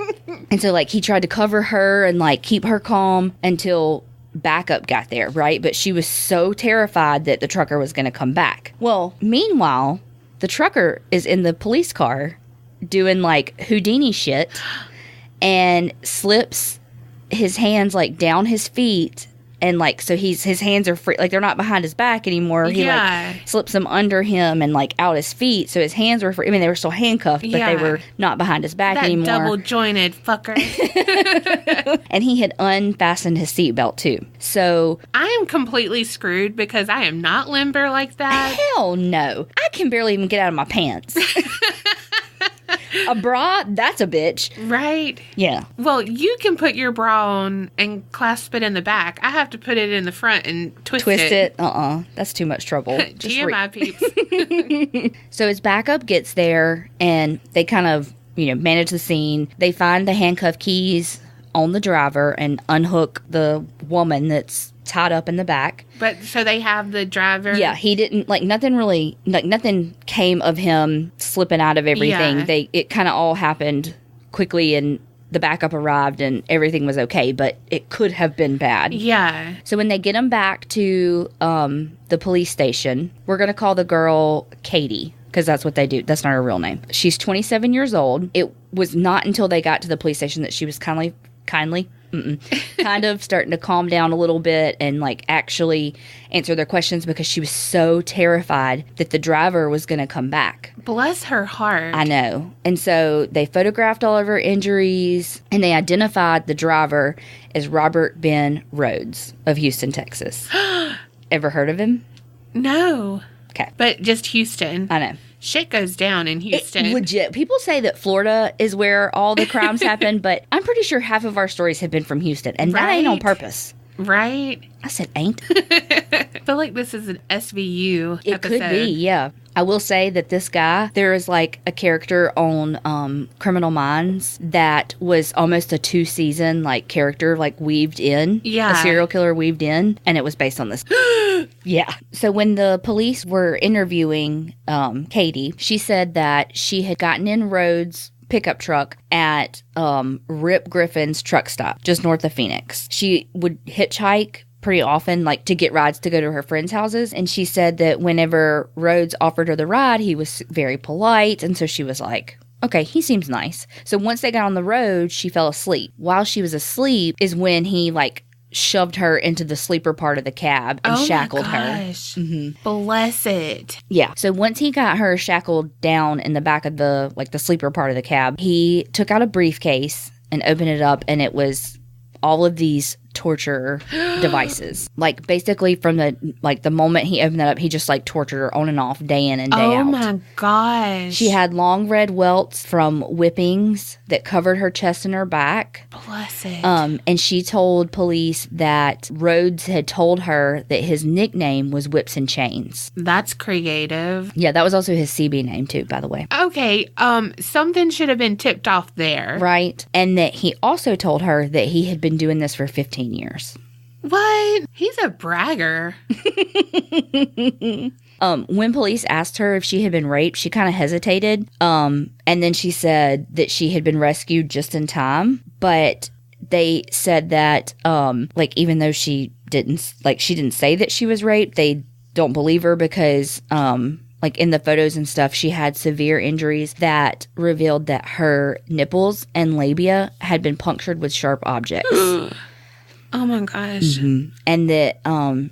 And so, like, he tried to cover her and, like, keep her calm until backup got there, right? But she was so terrified that the trucker was going to come back. Well, meanwhile, the trucker is in the police car doing, like, Houdini shit and slips his hands, like, down his feet. And, like, so his hands are free. Like, they're not behind his back anymore. He, like, slips them under him and, like, out his feet. So his hands were free. I mean, they were still handcuffed, but they were not behind his back anymore. That double-jointed fucker. And he had unfastened his seatbelt, too. So I am completely screwed because I am not limber like that. hell no. I can barely even get out of my pants. A bra? That's a bitch. Right? Yeah. Well, you can put your bra on and clasp it in the back. I have to put it in the front and twist it. That's too much trouble. GMI peeps. So his backup gets there, and they kind of, you know, manage the scene. They find the handcuff keys on the driver and unhook the woman that's tied up in the back. But so they have the driver. Yeah, he didn't, like, nothing came of him slipping out of everything. Yeah. It kind of all happened quickly, and the backup arrived and everything was okay, but it could have been bad. Yeah. So when they get him back to the police station, we're going to call the girl Katie, because that's what they do. That's not her real name. She's 27 years old. It was not until they got to the police station that she was kindly kind of starting to calm down a little bit and like actually answer their questions because she was so terrified that the driver was going to come back. Bless her heart. I know. And so they photographed all of her injuries and they identified the driver as Robert Ben Rhoades of Houston, Texas. Ever heard of him? No. Okay. But just Houston. I know. Shit goes down in Houston. Legit. People say that Florida is where all the crimes happen, but I'm pretty sure half of our stories have been from Houston, and that ain't on purpose. Right? I said ain't. I feel like this is an SVU It episode. could be, yeah. I will say that this guy, there is like a character on Criminal Minds that was almost a 2-season like character like weaved in. Yeah. A serial killer weaved in, and it was based on this. Yeah. So when the police were interviewing Katie, she said that she had gotten in Rhoades' pickup truck at Rip Griffin's truck stop just north of Phoenix. She would hitchhike pretty often, like to get rides to go to her friends' houses. And she said that whenever Rhoades offered her the ride, he was very polite. And so she was like, okay, he seems nice. So once they got on the road, she fell asleep. While she was asleep is when he like shoved her into the sleeper part of the cab and shackled her. Mm-hmm. Bless it. Yeah. So once he got her shackled down in the back of the sleeper part of the cab, he took out a briefcase and opened it up, and it was all of these torture devices. Like basically from the moment he opened that up, he just like tortured her on and off day in and day out. Oh my gosh. She had long red welts from whippings that covered her chest and her back. Bless it. And she told police that Rhoades had told her that his nickname was Whips and Chains. That's creative. Yeah, that was also his CB name too, by the way. Okay, something should have been tipped off there. Right. And that he also told her that he had been doing this for 15 years. What? He's a bragger. When police asked her if she had been raped, she kind of hesitated. And then she said that she had been rescued just in time. But they said that, even though she didn't say that she was raped, they don't believe her because, in the photos and stuff, she had severe injuries that revealed that her nipples and labia had been punctured with sharp objects. Oh my gosh. Mm-hmm. And that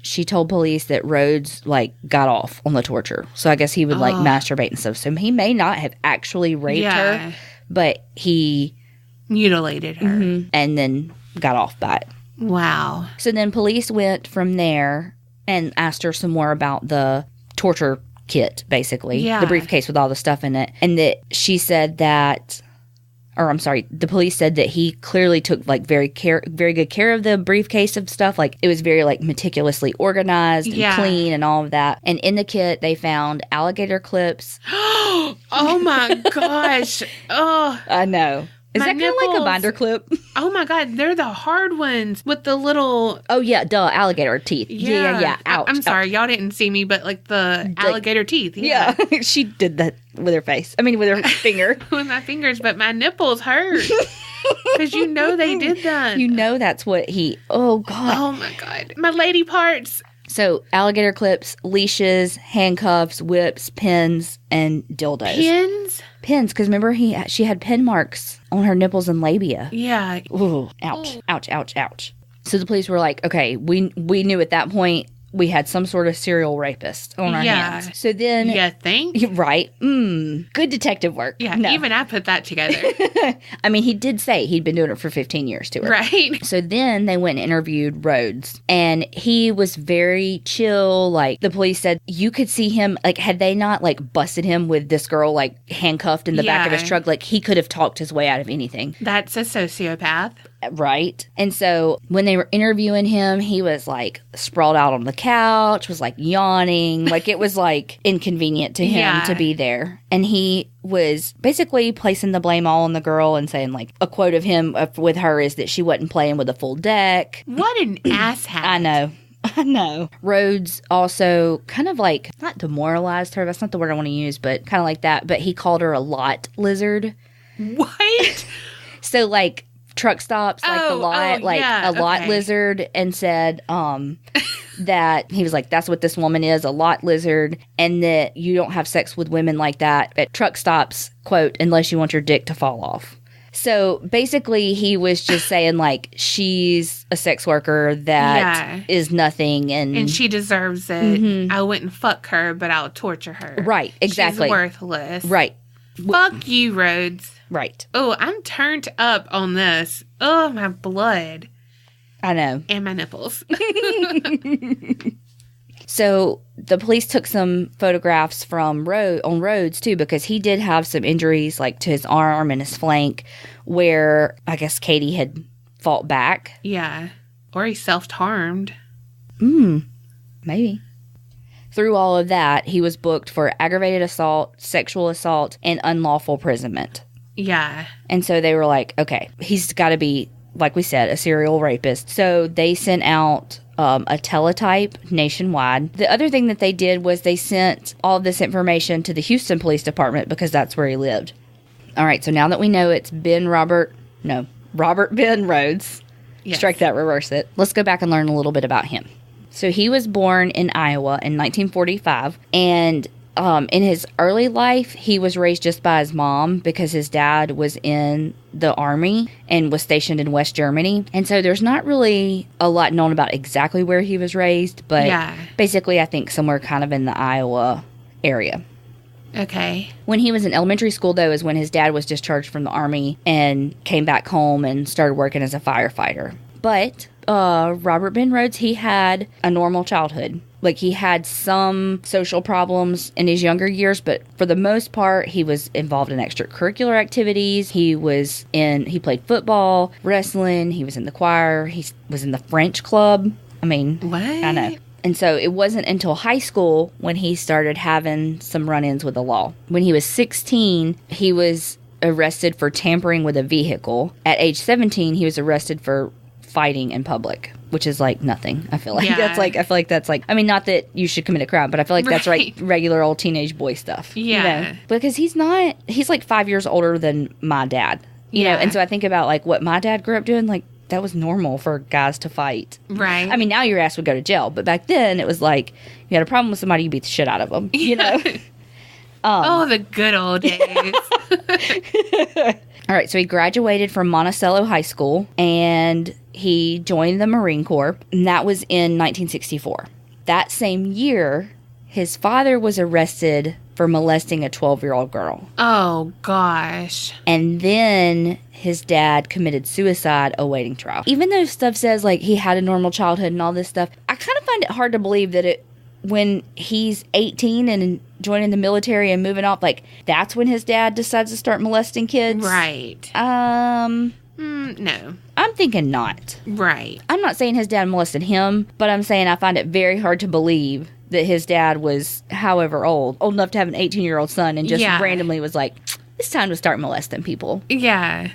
she told police that Rhoades got off on the torture. So I guess he would masturbate and stuff. So he may not have actually raped her, but he mutilated her and then got off by it. Wow. So then police went from there and asked her some more about the torture kit, basically. Yeah. The briefcase with all the stuff in it. And that she said that, the police said that he clearly took very good care of the briefcase of stuff. It was very meticulously organized and clean and all of that. And in the kit, they found alligator clips. Oh my gosh. Oh, I know. Is that kind of like a binder clip? Oh my God, they're the hard ones with the little... Oh yeah, duh, alligator teeth. Yeah. Ouch. I'm sorry, y'all didn't see me, but the alligator teeth. Yeah. She did that with her face. I mean, with her finger. With my fingers, but my nipples hurt. Because they did that. That's what he... Oh God. Oh my God. My lady parts. So, alligator clips, leashes, handcuffs, whips, pins, and dildos. Pins, because remember she had pin marks on her nipples and labia. Yeah. Ooh, ouch, ouch, ouch, ouch. So the police were like, okay, we knew at that point we had some sort of serial rapist on our hands. So then... You think? Right. Good detective work. Yeah, even I put that together. I mean, he did say he'd been doing it for 15 years to her. Right. So then they went and interviewed Rhoades. And he was very chill. The police said you could see him, had they not, busted him with this girl, handcuffed in the back of his truck, he could have talked his way out of anything. That's a sociopath. Right. And so when they were interviewing him, he was sprawled out on the couch, was yawning. It was inconvenient to him to be there. And he was basically placing the blame all on the girl and saying a quote of him with her is that she wasn't playing with a full deck. What an asshat. I know. Rhoades also kind of not demoralized her. That's not the word I want to use, but kind of like that. But he called her a lot lizard. What? So truck stops, the lot, lot lizard, and said that he was that's what this woman is, a lot lizard, and that you don't have sex with women like that at truck stops, quote, unless you want your dick to fall off. So basically, he was just saying, like, she's a sex worker that is nothing. And she deserves it. I wouldn't fuck her, but I'll torture her. Right, exactly. She's worthless. Right. Fuck you, Rhoades. Right. Oh, I'm turned up on this. Oh, my blood. I know. And my nipples. So the police took some photographs from Rhoades, too, because he did have some injuries, like to his arm and his flank, where I guess Katie had fought back. Yeah. Or he self-harmed. Maybe. Through all of that, he was booked for aggravated assault, sexual assault, and unlawful imprisonment. Yeah. And so they were like, okay, he's got to be, like we said, a serial rapist. So they sent out a teletype nationwide. The other thing that they did was they sent all this information to the Houston Police Department because that's where he lived. All right, so now that we know it's Robert Ben Rhoades. Yes. Strike that, reverse it. Let's go back and learn a little bit about him. So he was born in Iowa in 1945, and in his early life, he was raised just by his mom because his dad was in the army and was stationed in West Germany. And so there's not really a lot known about exactly where he was raised, but basically I think somewhere kind of in the Iowa area. Okay. When he was in elementary school, though, is when his dad was discharged from the army and came back home and started working as a firefighter. But Robert Ben Rhoades, he had a normal childhood. Like, he had some social problems in his younger years, but for the most part, he was involved in extracurricular activities. He played football, wrestling, he was in the choir, he was in the French club. I mean, what? I know. And so it wasn't until high school when he started having some run-ins with the law. When he was 16, he was arrested for tampering with a vehicle. At age 17, he was arrested for fighting in public, which is like nothing. I feel like that's like, I mean, not that you should commit a crime, but I feel like that's like regular old teenage boy stuff. Yeah. You know? Because he's like 5 years older than my dad, you know? And so I think about like what my dad grew up doing, like that was normal for guys to fight. Right. I mean, now your ass would go to jail, but back then it was like you had a problem with somebody, you beat the shit out of them, you know? The good old days. All right, so he graduated from Monticello High School, and he joined the Marine Corps, and that was in 1964. That same year, his father was arrested for molesting a 12-year-old girl. Oh, gosh. And then his dad committed suicide awaiting trial. Even though stuff says, like, he had a normal childhood and all this stuff, I kind of find it hard to believe that when he's 18 and joining the military and moving off, like, that's when his dad decides to start molesting kids. Right. No. I'm thinking not. Right. I'm not saying his dad molested him, but I'm saying I find it very hard to believe that his dad was, however old enough to have an 18-year-old son and just randomly was like, it's time to start molesting people. Yeah.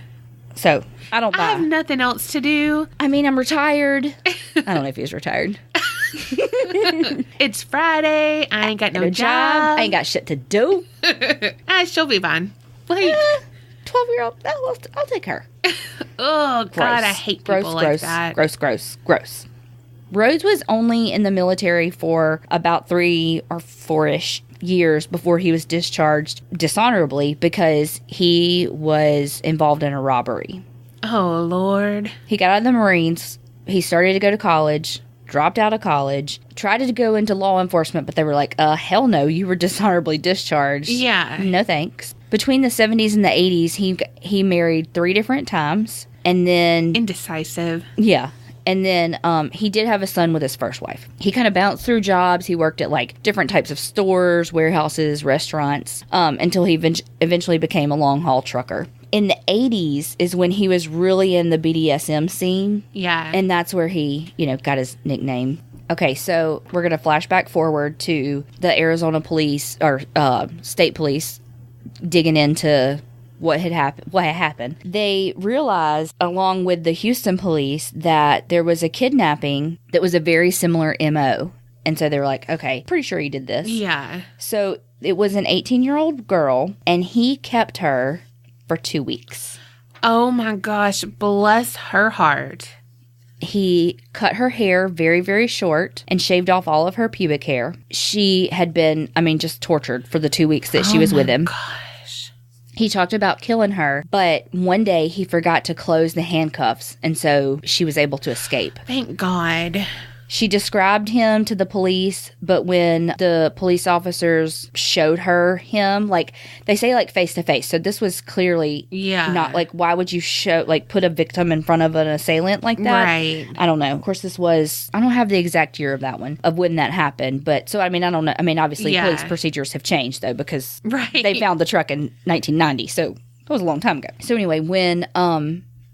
So, I don't buy. I have nothing else to do. I mean, I'm retired. I don't know if he's retired. It's Friday. I ain't got no job. I ain't got shit to do. She'll be fine. Like, 12-year-old. I'll take her. Oh, God, gross. I hate people like that. Gross. Rhoades was only in the military for about 3 or 4-ish years before he was discharged dishonorably because he was involved in a robbery. Oh, Lord. He got out of the Marines. He started to go to college. Dropped out of college, tried to go into law enforcement, but they were like, hell no, you were dishonorably discharged. Yeah. No thanks. Between the 70s and the 80s, he married 3 different times, and then... Indecisive. Yeah. And then he did have a son with his first wife. He kind of bounced through jobs. He worked at, like, different types of stores, warehouses, restaurants, until he eventually became a long-haul trucker. In the 80s is when he was really in the BDSM scene. Yeah. And that's where he, got his nickname. Okay, so we're going to flashback forward to the Arizona police, or state police, digging into what had happened. They realized, along with the Houston police, that there was a kidnapping that was a very similar MO. And so they were like, okay, pretty sure he did this. Yeah. So it was an 18-year-old girl, and he kept her for 2 weeks. Oh my gosh, bless her heart. He cut her hair very, very short and shaved off all of her pubic hair. She had been, just tortured for the 2 weeks that she was with him. Gosh. He talked about killing her, but one day he forgot to close the handcuffs, and so she was able to escape. Thank God. She described him to the police, but when the police officers showed him, like, they say, like, face to face. So this was clearly not, like, why would you put a victim in front of an assailant like that? Right. I don't know. Of course, I don't have the exact year of that one, of when that happened. But, so, I mean, I don't know. I mean, obviously, police procedures have changed, though, because they found the truck in 1990. So that was a long time ago. So anyway, when,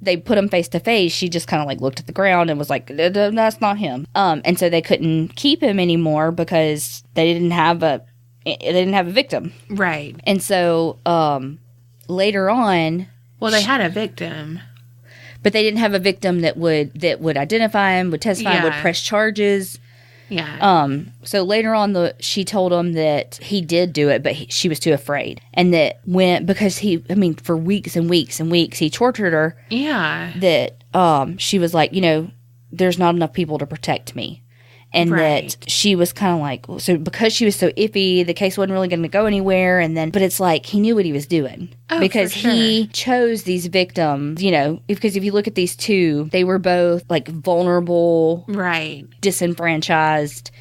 they put him face to face, she just kind of like looked at the ground and was like, that's not him. And so they couldn't keep him anymore because they didn't have a victim. Right. And so later on, well, they had a victim, but they didn't have a victim that would identify him, would testify, would press charges. Yeah. So later on, she told him that he did do it, but she was too afraid. And that because for weeks and weeks and weeks, he tortured her. Yeah. That, she was like, there's not enough people to protect me. And that she was kind of like, so because she was so iffy, the case wasn't really going to go anywhere. But it's like, he knew what he was doing. Oh, because for sure. he chose these victims, because if you look at these two, they were both like vulnerable, disenfranchised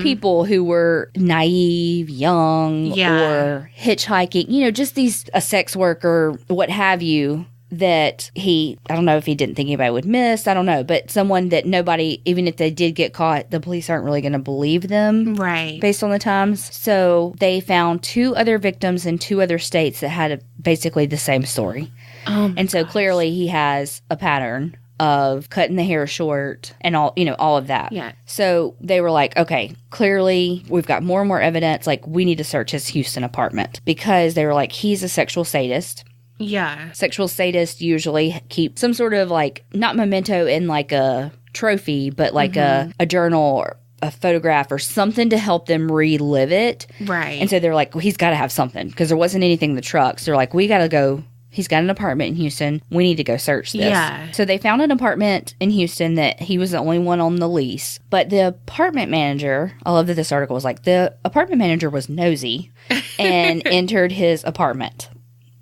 people who were naive, young, or hitchhiking, just a sex worker, what have you. That I don't know if he didn't think anybody would miss, I don't know, but someone that nobody, even if they did get caught, the police aren't really going to believe them. Right. Based on the times. So they found 2 other victims in 2 other states that had basically the same story. And so clearly he has a pattern of cutting the hair short and all of that. Yeah. So they were like, okay, clearly we've got more and more evidence, like we need to search his Houston apartment, because they were like, he's a sexual sadist. Yeah. Sexual sadists usually keep some sort of like, not memento in like a trophy, but like a journal or a photograph or something to help them relive it. Right. And so they're like, well, he's got to have something, because there wasn't anything in the trucks. They're like, we got to go. He's got an apartment in Houston. We need to go search this. Yeah. So they found an apartment in Houston that he was the only one on the lease. But the apartment manager, I love that this article was like, the apartment manager was nosy and entered his apartment.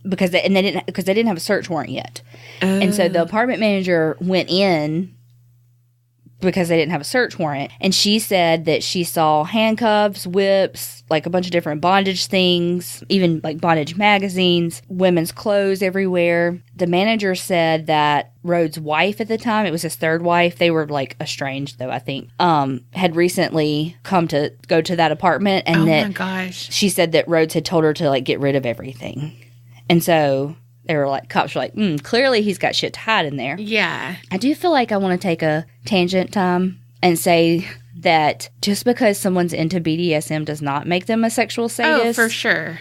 Because they didn't have a search warrant yet. And so the apartment manager went in because they didn't have a search warrant. And she said that she saw handcuffs, whips, like a bunch of different bondage things, even like bondage magazines, women's clothes everywhere. The manager said that Rhoades' wife at the time, it was his 3rd wife, they were like estranged though, I think, had recently come to go to that apartment. And my gosh. She said that Rhoades had told her to like get rid of everything. And so they were like, cops were like, clearly he's got shit to hide in there. Yeah. I do feel like I want to take a tangent time and say that just because someone's into BDSM does not make them a sexual sadist. Oh, for sure.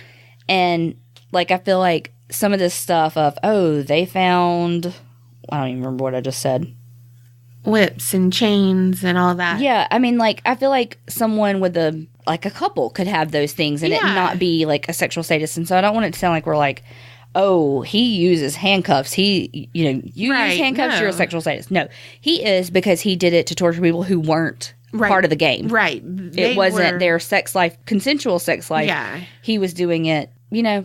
And like, I feel like some of this stuff of, they found, I don't even remember what I just said. Whips and chains and all that. Yeah. I mean, like, I feel like someone with a couple could have those things and it not be like a sexual sadist. And so I don't want it to sound like we're like, oh, he uses handcuffs. He, you use handcuffs, you're a sexual sadist. No, he is, because he did it to torture people who weren't part of the game. Right. It wasn't their sex life, consensual sex life. Yeah. He was doing it,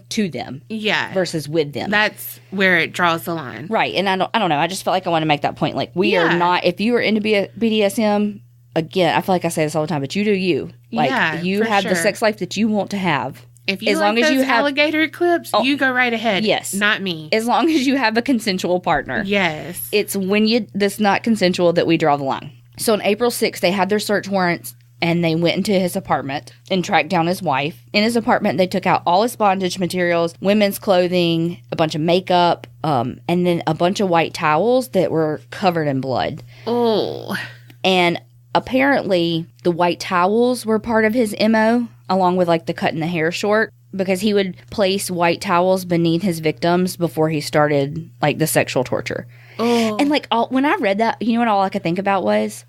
to them. Yeah. Versus with them. That's where it draws the line. Right. And I don't know. I just felt like I want to make that point. Like, we are not, if you are into BDSM, again, I feel like I say this all the time, but you do you. Like, you have the sex life that you want to have. If you like those alligator clips, you go right ahead. Yes. Not me. As long as you have a consensual partner. Yes. It's when that's not consensual that we draw the line. So on April 6th, they had their search warrants and they went into his apartment and tracked down his wife. In his apartment, they took out all his bondage materials, women's clothing, a bunch of makeup, and then a bunch of white towels that were covered in blood. Oh. And apparently the white towels were part of his MO, along with like the cutting the hair short, because he would place white towels beneath his victims before he started like the sexual torture. Oh. And like when I read that, you know what all I could think about was?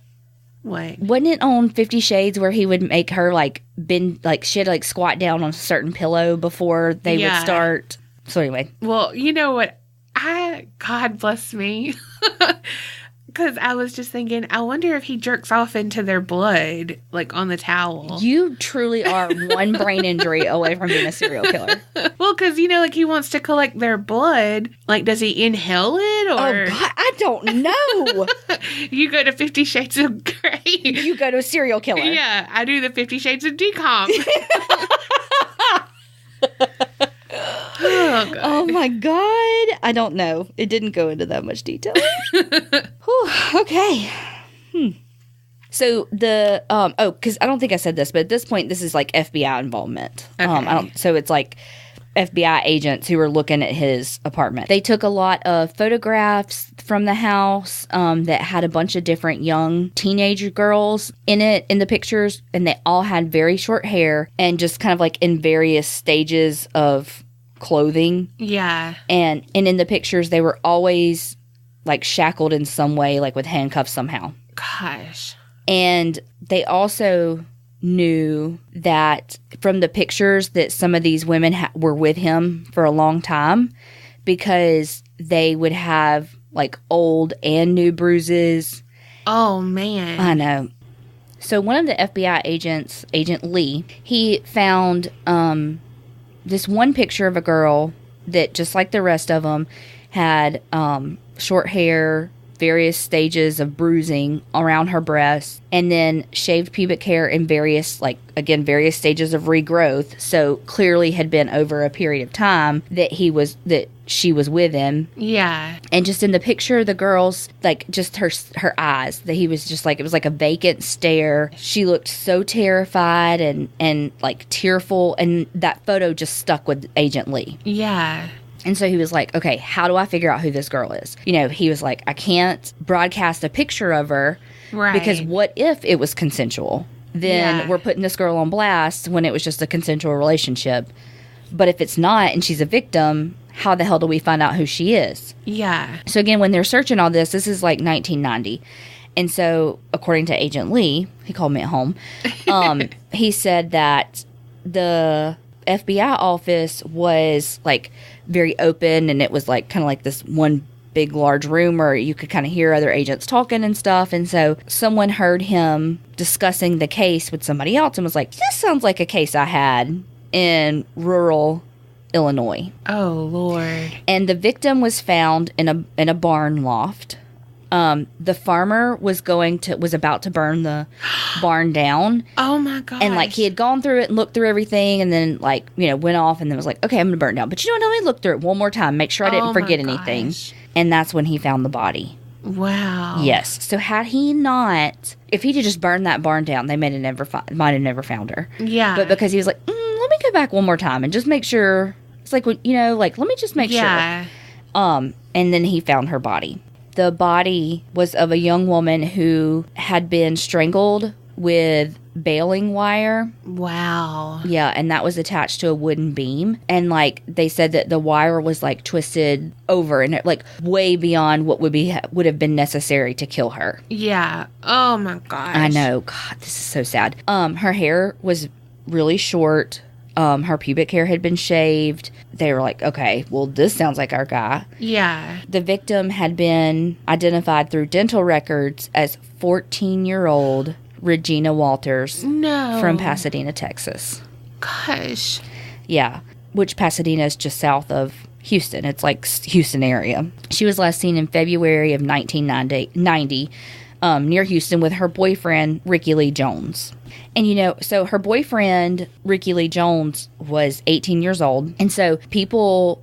What? Wasn't it on 50 Shades where he would make her like bend, like she'd like squat down on a certain pillow before they would start? So anyway. Well, you know what? God bless me. because I was just thinking, I wonder if he jerks off into their blood, like on the towel. You truly are one brain injury away from being a serial killer. Well, because, like he wants to collect their blood. Like, does he inhale it? Or Oh, God, I don't know. You go to 50 Shades of Grey. You go to a serial killer. Yeah, I do the 50 Shades of Decomp. Oh, God. Oh, my God. I don't know. It didn't go into that much detail. Whew, okay. So the because I don't think I said this, but at this point, this is like FBI involvement. Okay. So it's like FBI agents who were looking at his apartment. They took a lot of photographs from the house that had a bunch of different young teenage girls in the pictures, and they all had very short hair and just kind of like in various stages of clothing. Yeah. And in the pictures, they were always like shackled in some way, like with handcuffs somehow. Gosh. And they also knew that from the pictures that some of these women were with him for a long time, because they would have like old and new bruises. Oh, man. I know. So one of the FBI agents, Agent Lee, he found this one picture of a girl that, just like the rest of them, had short hair, various stages of bruising around her breasts, and then shaved pubic hair in various stages of regrowth. So clearly had been over a period of time that she was with him. Yeah. And just in the picture, the girl's like just her eyes, that he was just like, it was like a vacant stare. She looked so terrified and like tearful, and that photo just stuck with Agent Lee. Yeah. And so he was like, okay, how do I figure out who this girl is? He was like, I can't broadcast a picture of her. Right. Because what if it was consensual? Then we're putting this girl on blast when it was just a consensual relationship. But if it's not and she's a victim, how the hell do we find out who she is? Yeah. So again, when they're searching all this is like 1990. And so according to Agent Lee, he called me at home, he said that the FBI office was like very open, and it was like kind of like this one big large room where you could kind of hear other agents talking and stuff. And so someone heard him discussing the case with somebody else and was like, this sounds like a case I had in rural Illinois. Oh, Lord. And the victim was found in a barn loft. The farmer was about to burn the barn down. Oh, my God. And, like, he had gone through it and looked through everything, and then, like, went off and then was like, okay, I'm going to burn it down. But you know what? Let me look through it one more time, make sure I didn't forget anything. And that's when he found the body. Wow. Yes. So had he not, if he'd just burned that barn down, they might have never found her. Yeah. But because he was like, let me go back one more time and just make sure. It's like, let me just make sure. And then he found her body. The body was of a young woman who had been strangled with baling wire. Wow. Yeah, and that was attached to a wooden beam. And, like, they said that the wire was, like, twisted over and, like, way beyond what would have been necessary to kill her. Yeah. Oh, my gosh. I know. God, this is so sad. Her hair was really short. Her pubic hair had been shaved. They were like, okay, well, this sounds like our guy. Yeah. The victim had been identified through dental records as 14-year-old Regina Walters. No. From Pasadena, Texas. Gosh. Yeah, which Pasadena is just south of Houston. It's like Houston area. She was last seen in February of 1990 near Houston with her boyfriend, Ricky Lee Jones. And, so her boyfriend, Ricky Lee Jones, was 18 years old. And so people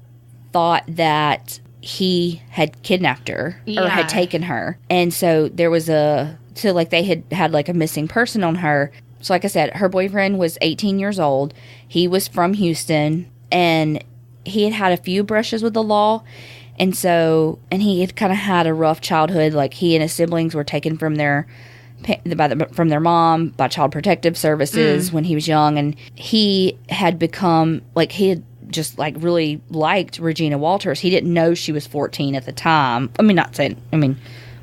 thought that he had kidnapped her or had taken her. And so there was they had like a missing person on her. So like I said, her boyfriend was 18 years old. He was from Houston, and he had had a few brushes with the law. And he had kind of had a rough childhood. Like, he and his siblings were taken from their mom by Child Protective Services when he was young. And he had become, like, he had just, like, really liked Regina Walters. He didn't know she was 14 at the time.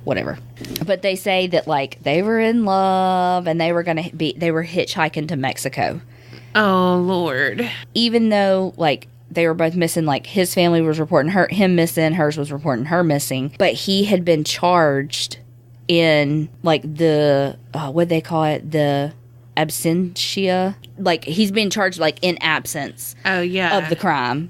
Whatever. But they say that, like, they were in love and they were hitchhiking to Mexico. Oh, Lord. Even though, like, they were both missing, like, his family was reporting him missing, hers was reporting her missing. But he had been charged in, like, the, what they call it, the absentia. Like, he's been charged, like, in absence of the crime.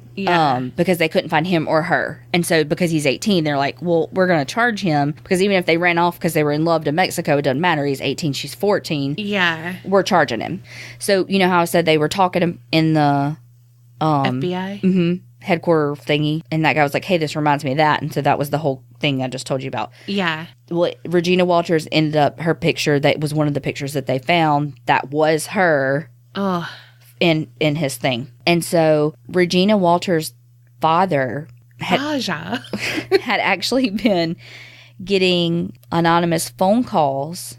Because they couldn't find him or her. And so, because he's 18, they're like, well, we're going to charge him. Because even if they ran off because they were in love to Mexico, it doesn't matter. He's 18, she's 14. Yeah. We're charging him. So, you know how I said they were talking in the... FBI? Mm-hmm. Headquarter thingy, and that guy was like, hey, this reminds me of that. And so that was the whole thing I just told you about. Yeah. Well, Regina Walters ended up, her picture, that was one of the pictures that they found, that was her in his thing. And so Regina Walters' father had actually been getting anonymous phone calls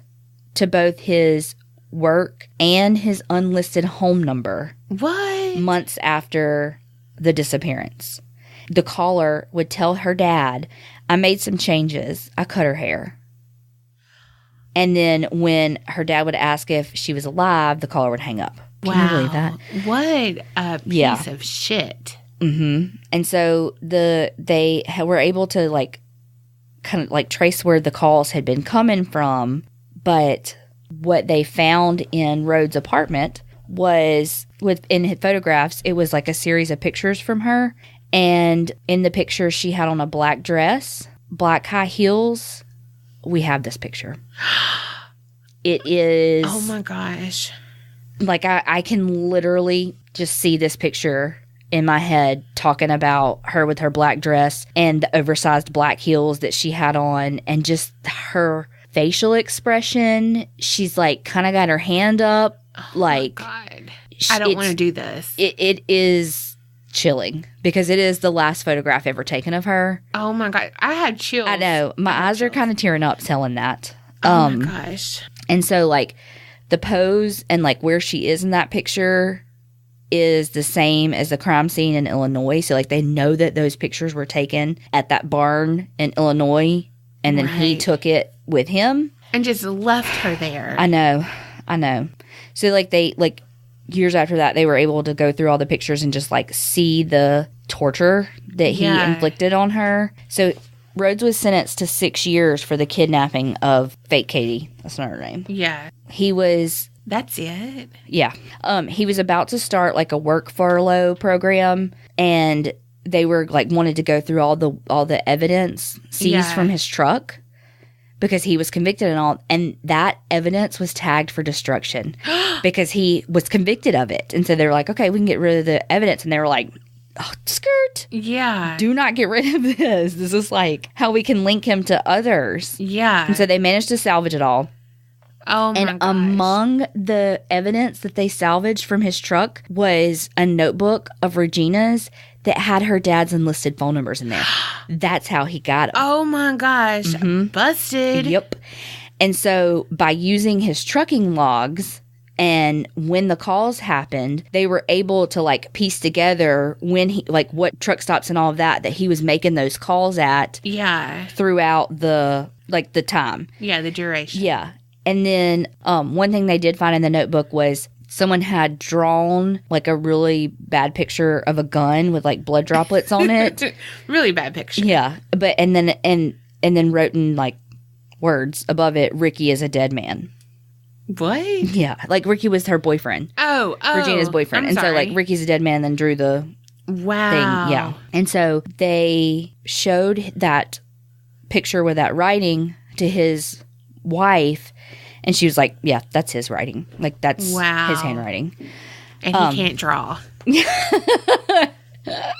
to both his work and his unlisted home number. What? Months after the disappearance. The caller would tell her dad, I made some changes. I cut her hair. And then when her dad would ask if she was alive, the caller would hang up. Can you believe that? What a piece of shit. Mm-hmm. And so they were able to, like, kind of like trace where the calls had been coming from, but what they found in Rhoades' apartment was, in photographs, it was like a series of pictures from her. And in the picture, she had on a black dress, black high heels. We have this picture. It is... Oh, my gosh. Like, I can literally just see this picture in my head talking about her with her black dress and the oversized black heels that she had on, and just her facial expression. She's, like, kind of got her hand up. Like, oh my God. I don't want to do this. It is chilling because it is the last photograph ever taken of her. Oh my God. I had chills. I know. My eyes are kind of tearing up telling that. Oh my gosh. And so, like, the pose and, like, where she is in that picture is the same as the crime scene in Illinois. So, like, they know that those pictures were taken at that barn in Illinois, and then he took it with him. And just left her there. I know. So, like, years after that, they were able to go through all the pictures and just, like, see the torture that he inflicted on her. So, Rhoades was sentenced to 6 years for the kidnapping of fake Katie. That's not her name. Yeah. He was... That's it? Yeah. He was about to start, like, a work furlough program, and they were, like, wanted to go through all the evidence seized from his truck, because he was convicted and all, and that evidence was tagged for destruction because he was convicted of it. And so they were like, okay, we can get rid of the evidence. And they were like, oh, skirt. Yeah. Do not get rid of this. This is, like, how we can link him to others. Yeah. And so they managed to salvage it all. Oh, my gosh. Among the evidence that they salvaged from his truck was a notebook of Regina's that had her dad's enlisted phone numbers in there. That's how he got them. Oh, my gosh. Mm-hmm. Busted. Yep. And so by using his trucking logs, and when the calls happened, they were able to, like, piece together when he, like, what truck stops and all of that he was making those calls at. Yeah. Throughout the time. Yeah, the duration. Yeah. And then one thing they did find in the notebook was someone had drawn, like, a really bad picture of a gun with, like, blood droplets on it. Really bad picture. Yeah. But and then wrote in, like, words above it, Ricky is a dead man. What? Yeah. Like, Ricky was her boyfriend. Oh. Regina's boyfriend. I'm sorry. So, like, Ricky's a dead man, then drew the thing. Yeah. And so they showed that picture with that writing to his wife, and she was like, yeah, that's his writing. Like, that's his handwriting. And he can't draw.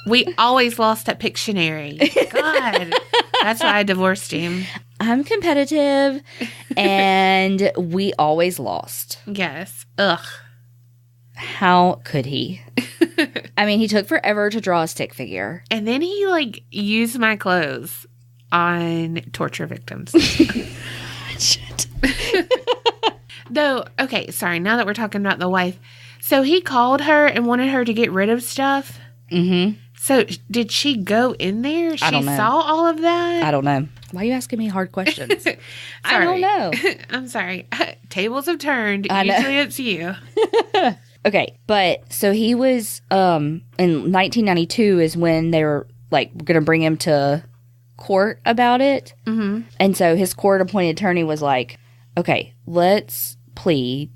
We always lost at Pictionary. God. That's why I divorced him. I'm competitive, and we always lost. Yes. Ugh. How could he? I mean, he took forever to draw a stick figure. And then he, like, used my clothes on torture victims. Shit. Though, okay, sorry, now that we're talking about the wife. So he called her and wanted her to get rid of stuff? Mm-hmm. So did she go in there? I don't know. She saw all of that? I don't know. Why are you asking me hard questions? I don't know. I'm sorry. Tables have turned. I know. Usually it's you. Okay, but so he was, in 1992 is when they were, like, going to bring him to court about it. Mm-hmm. And so his court-appointed attorney was like, okay, let's plead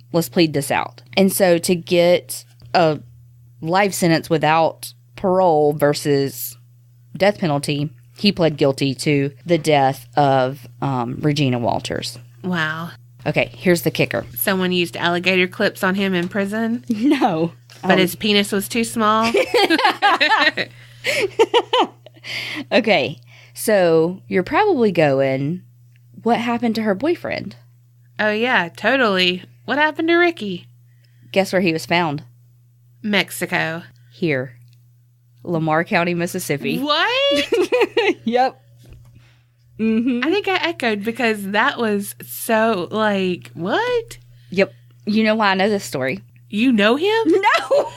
this out. And so to get a life sentence without parole versus death penalty, he pled guilty to the death of Regina Walters. Wow. Okay, here's the kicker. Someone used alligator clips on him in prison? No. But his penis was too small? Okay, so you're probably going, what happened to her boyfriend? Oh, yeah, totally. What happened to Ricky? Guess where he was found? Mexico. Here. Lamar County, Mississippi. What? Yep. Mm-hmm. I think I echoed because that was so, like, what? Yep. You know why I know this story? You know him? No.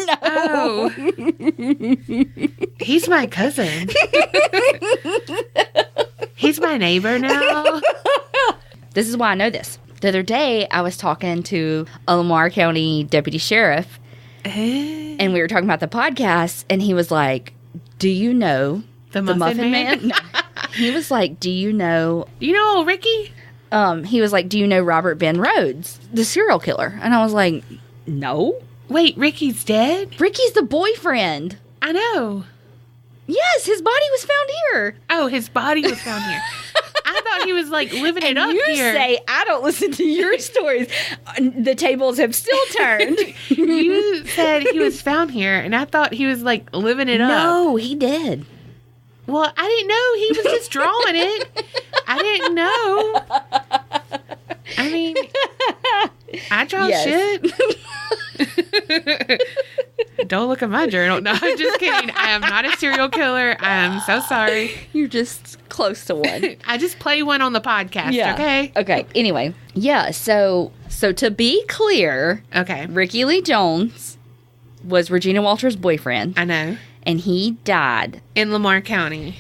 No. Oh. He's my cousin. He's my neighbor now. This is why I know this. The other day, I was talking to a Lamar County deputy sheriff, and we were talking about the podcast, and he was like, do you know the Muffin Man? No. He was like, do you know... You know old Ricky? He was like, do you know Robert Ben Rhoades, the serial killer? And I was like, no. Wait, Ricky's dead? Ricky's the boyfriend. I know. Yes, his body was found here. Oh, his body was found here. I thought he was, like, living it up you here. You say, I don't listen to your stories. The tables have still turned. You said he was found here, and I thought he was, like, living it up. No, he did. Well, I didn't know. He was just drawing it. I didn't know. I mean, I draw shit. Don't look at my journal. No, I'm just kidding. I am not a serial killer. I am so sorry. You're just close to one. I just play one on the podcast, okay? Okay. Anyway. Yeah, so to be clear, okay, Ricky Lee Jones was Regina Walters' boyfriend. I know. And he died. In Lamar County.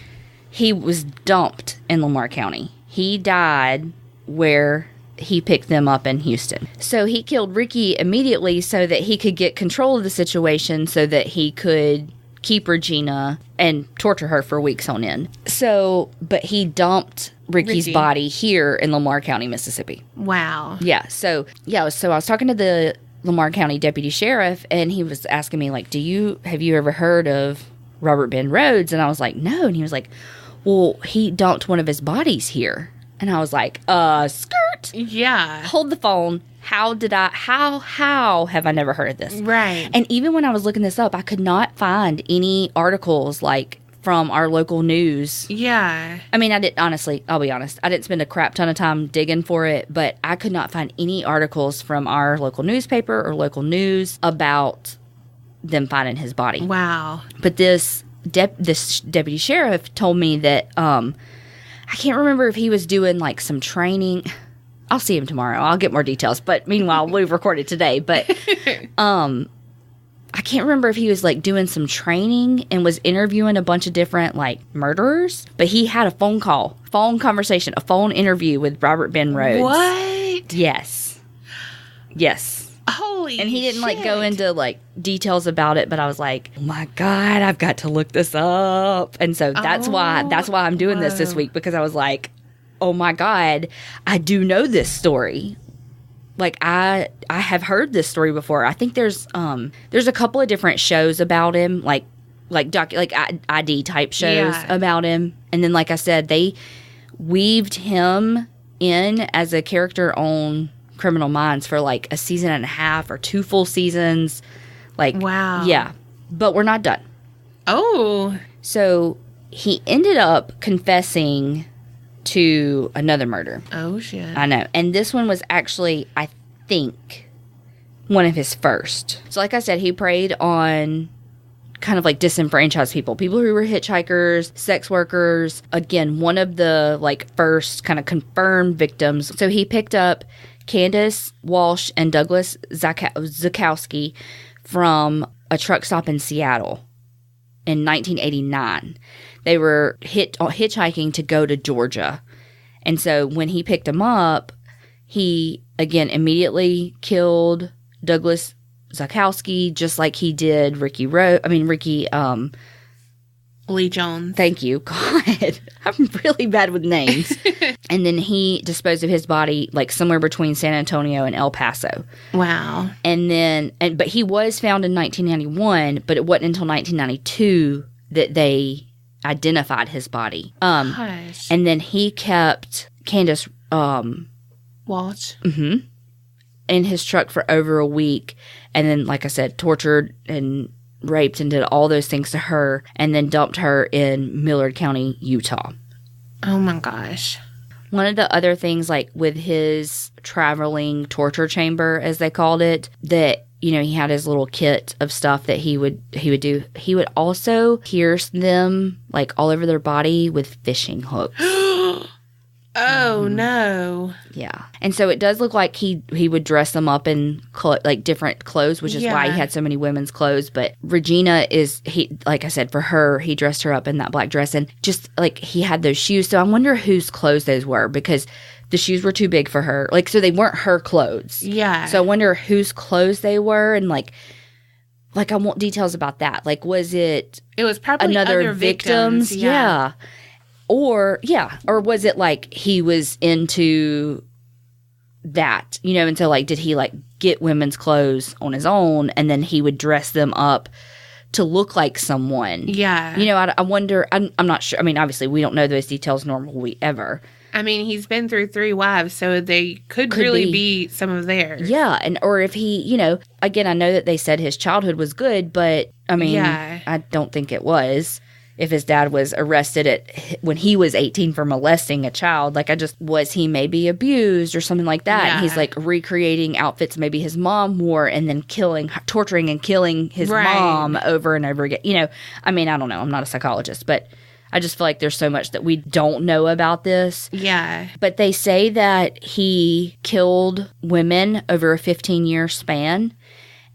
He was dumped in Lamar County. He died where he picked them up in Houston. So he killed Ricky immediately so that he could get control of the situation so that he could keep Regina and torture her for weeks on end. So, but he dumped Ricky's body here in Lamar County, Mississippi. Wow. Yeah. So I was talking to the Lamar County deputy sheriff, and he was asking me, like, have you ever heard of Robert Ben Rhoades? And I was like, no. And he was like, well, he dumped one of his bodies here. And I was like, skirt. Yeah. Hold the phone. How have I never heard of this? Right. And even when I was looking this up, I could not find any articles, like, from our local news. Yeah. I mean, I'll be honest, I didn't spend a crap ton of time digging for it, but I could not find any articles from our local newspaper or local news about them finding his body. Wow. But this deputy sheriff told me that, I can't remember if he was doing, like, some training. I'll see him tomorrow. I'll get more details. But meanwhile, we've recorded today. But, I can't remember if he was, like, doing some training and was interviewing a bunch of different, like, murderers. But he had a phone conversation, a phone interview with Robert Ben Rhoades. What? Yes. Holy And he didn't, shit. like, go into, like, details about it. But I was like, oh, my God, I've got to look this up. And so that's why I'm doing this week. Because I was like, oh, my God, I do know this story. Like, I have heard this story before. I think there's a couple of different shows about him, like ID type shows about him. And then, like I said, they weaved him in as a character on Criminal Minds for like a season and a half or 2 full seasons. Like, wow. Yeah. But we're not done. Oh. So he ended up confessing to another murder. Oh, shit. I know. And this one was actually, I think, one of his first. So like I said, he preyed on kind of like disenfranchised people who were hitchhikers, sex workers. Again, one of the like first kind of confirmed victims. So he picked up Candace Walsh and Douglas Zakowski from a truck stop in Seattle in 1989. They were hitchhiking to go to Georgia. And so when he picked them up, he, again, immediately killed Douglas Zakowski, just like he did Ricky Lee Jones. Thank you. God, I'm really bad with names. And then he disposed of his body like somewhere between San Antonio and El Paso. Wow. And then, but he was found in 1991, but it wasn't until 1992 that they identified his body. Gosh. And then he kept Candace Walsh. In his truck for over a week. And then, like I said, tortured and raped and did all those things to her, and then dumped her in Millard County, Utah. Oh my gosh. One of the other things, like with his traveling torture chamber, as they called it, that, you know, he had his little kit of stuff that he would do. He would also pierce them like all over their body with fishing hooks. Oh, no. Yeah. And so it does look like he would dress them up in like different clothes, which is why he had so many women's clothes. But Regina like I said, for her, he dressed her up in that black dress, and just like he had those shoes. So I wonder whose clothes those were, because the shoes were too big for her. Like, so they weren't her clothes. Yeah. So I wonder whose clothes they were, and like I want details about that. Like, was it was probably another other victims? Yeah. Or was it like he was into that, you know, and so like, did he like get women's clothes on his own, and then he would dress them up to look like someone? Yeah. You know, I wonder, I'm not sure. I mean, obviously we don't know those details normally ever. I mean, he's been through 3 wives, so they could really be some of theirs. Yeah, or if he, you know, again, I know that they said his childhood was good, but I mean, I don't think it was. If his dad was arrested when he was 18 for molesting a child, like was he maybe abused or something like that? Yeah. And he's like recreating outfits maybe his mom wore, and then torturing and killing his mom over and over again. You know, I mean, I don't know. I'm not a psychologist, but I just feel like there's so much that we don't know about this. Yeah. But they say that he killed women over a 15-year span,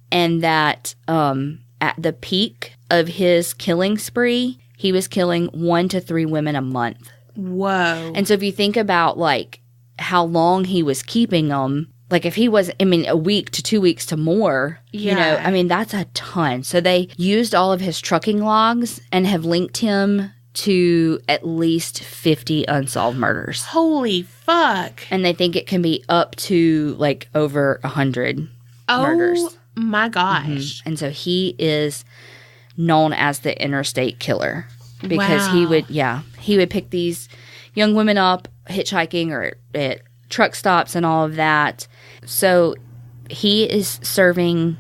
and that at the peak of his killing spree, he was killing 1 to 3 women a month. Whoa. And so if you think about, like, how long he was keeping them, like, if he was, I mean, a week to 2 weeks to more, you know, I mean, that's a ton. So they used all of his trucking logs and have linked him to at least 50 unsolved murders. Holy fuck. And they think it can be up to, like, over 100 murders. Oh, my gosh. And so he is known as the interstate killer, because he would pick these young women up hitchhiking or at truck stops and all of that. So he is serving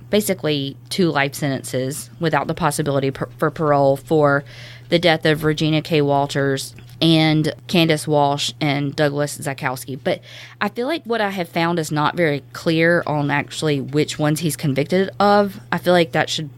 basically 2 life sentences without the possibility for parole for the death of Regina K. Walters and Candace Walsh and Douglas Zakowski. But I feel like what I have found is not very clear on actually which ones he's convicted of. I feel like that should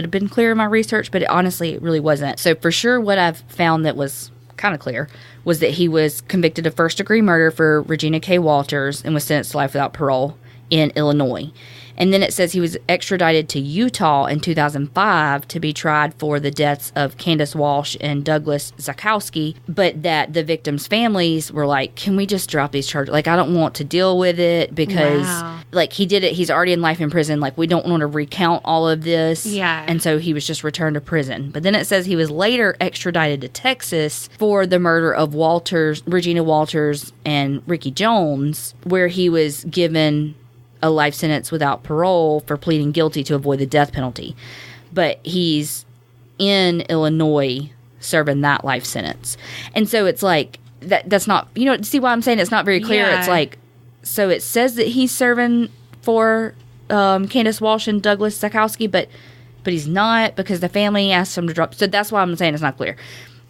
have been clear in my research, but honestly, it really wasn't. So for sure, what I've found that was kind of clear was that he was convicted of first-degree murder for Regina K. Walters and was sentenced to life without parole in Illinois. And then it says he was extradited to Utah in 2005 to be tried for the deaths of Candace Walsh and Douglas Zakowski, but that the victims' families were like, can we just drop these charges? Like, I don't want to deal with it because, like, he did it. He's already in life in prison. Like, we don't want to recount all of this. Yeah. And so he was just returned to prison. But then it says he was later extradited to Texas for the murder of Regina Walters and Ricky Jones, where he was given a life sentence without parole for pleading guilty to avoid the death penalty. But he's in Illinois serving that life sentence. And so it's like, that's not, you know, see why I'm saying it's not very clear? Yeah. It's like, so it says that he's serving for Candace Walsh and Douglas Zakowski, but he's not, because the family asked him to drop. So that's why I'm saying it's not clear.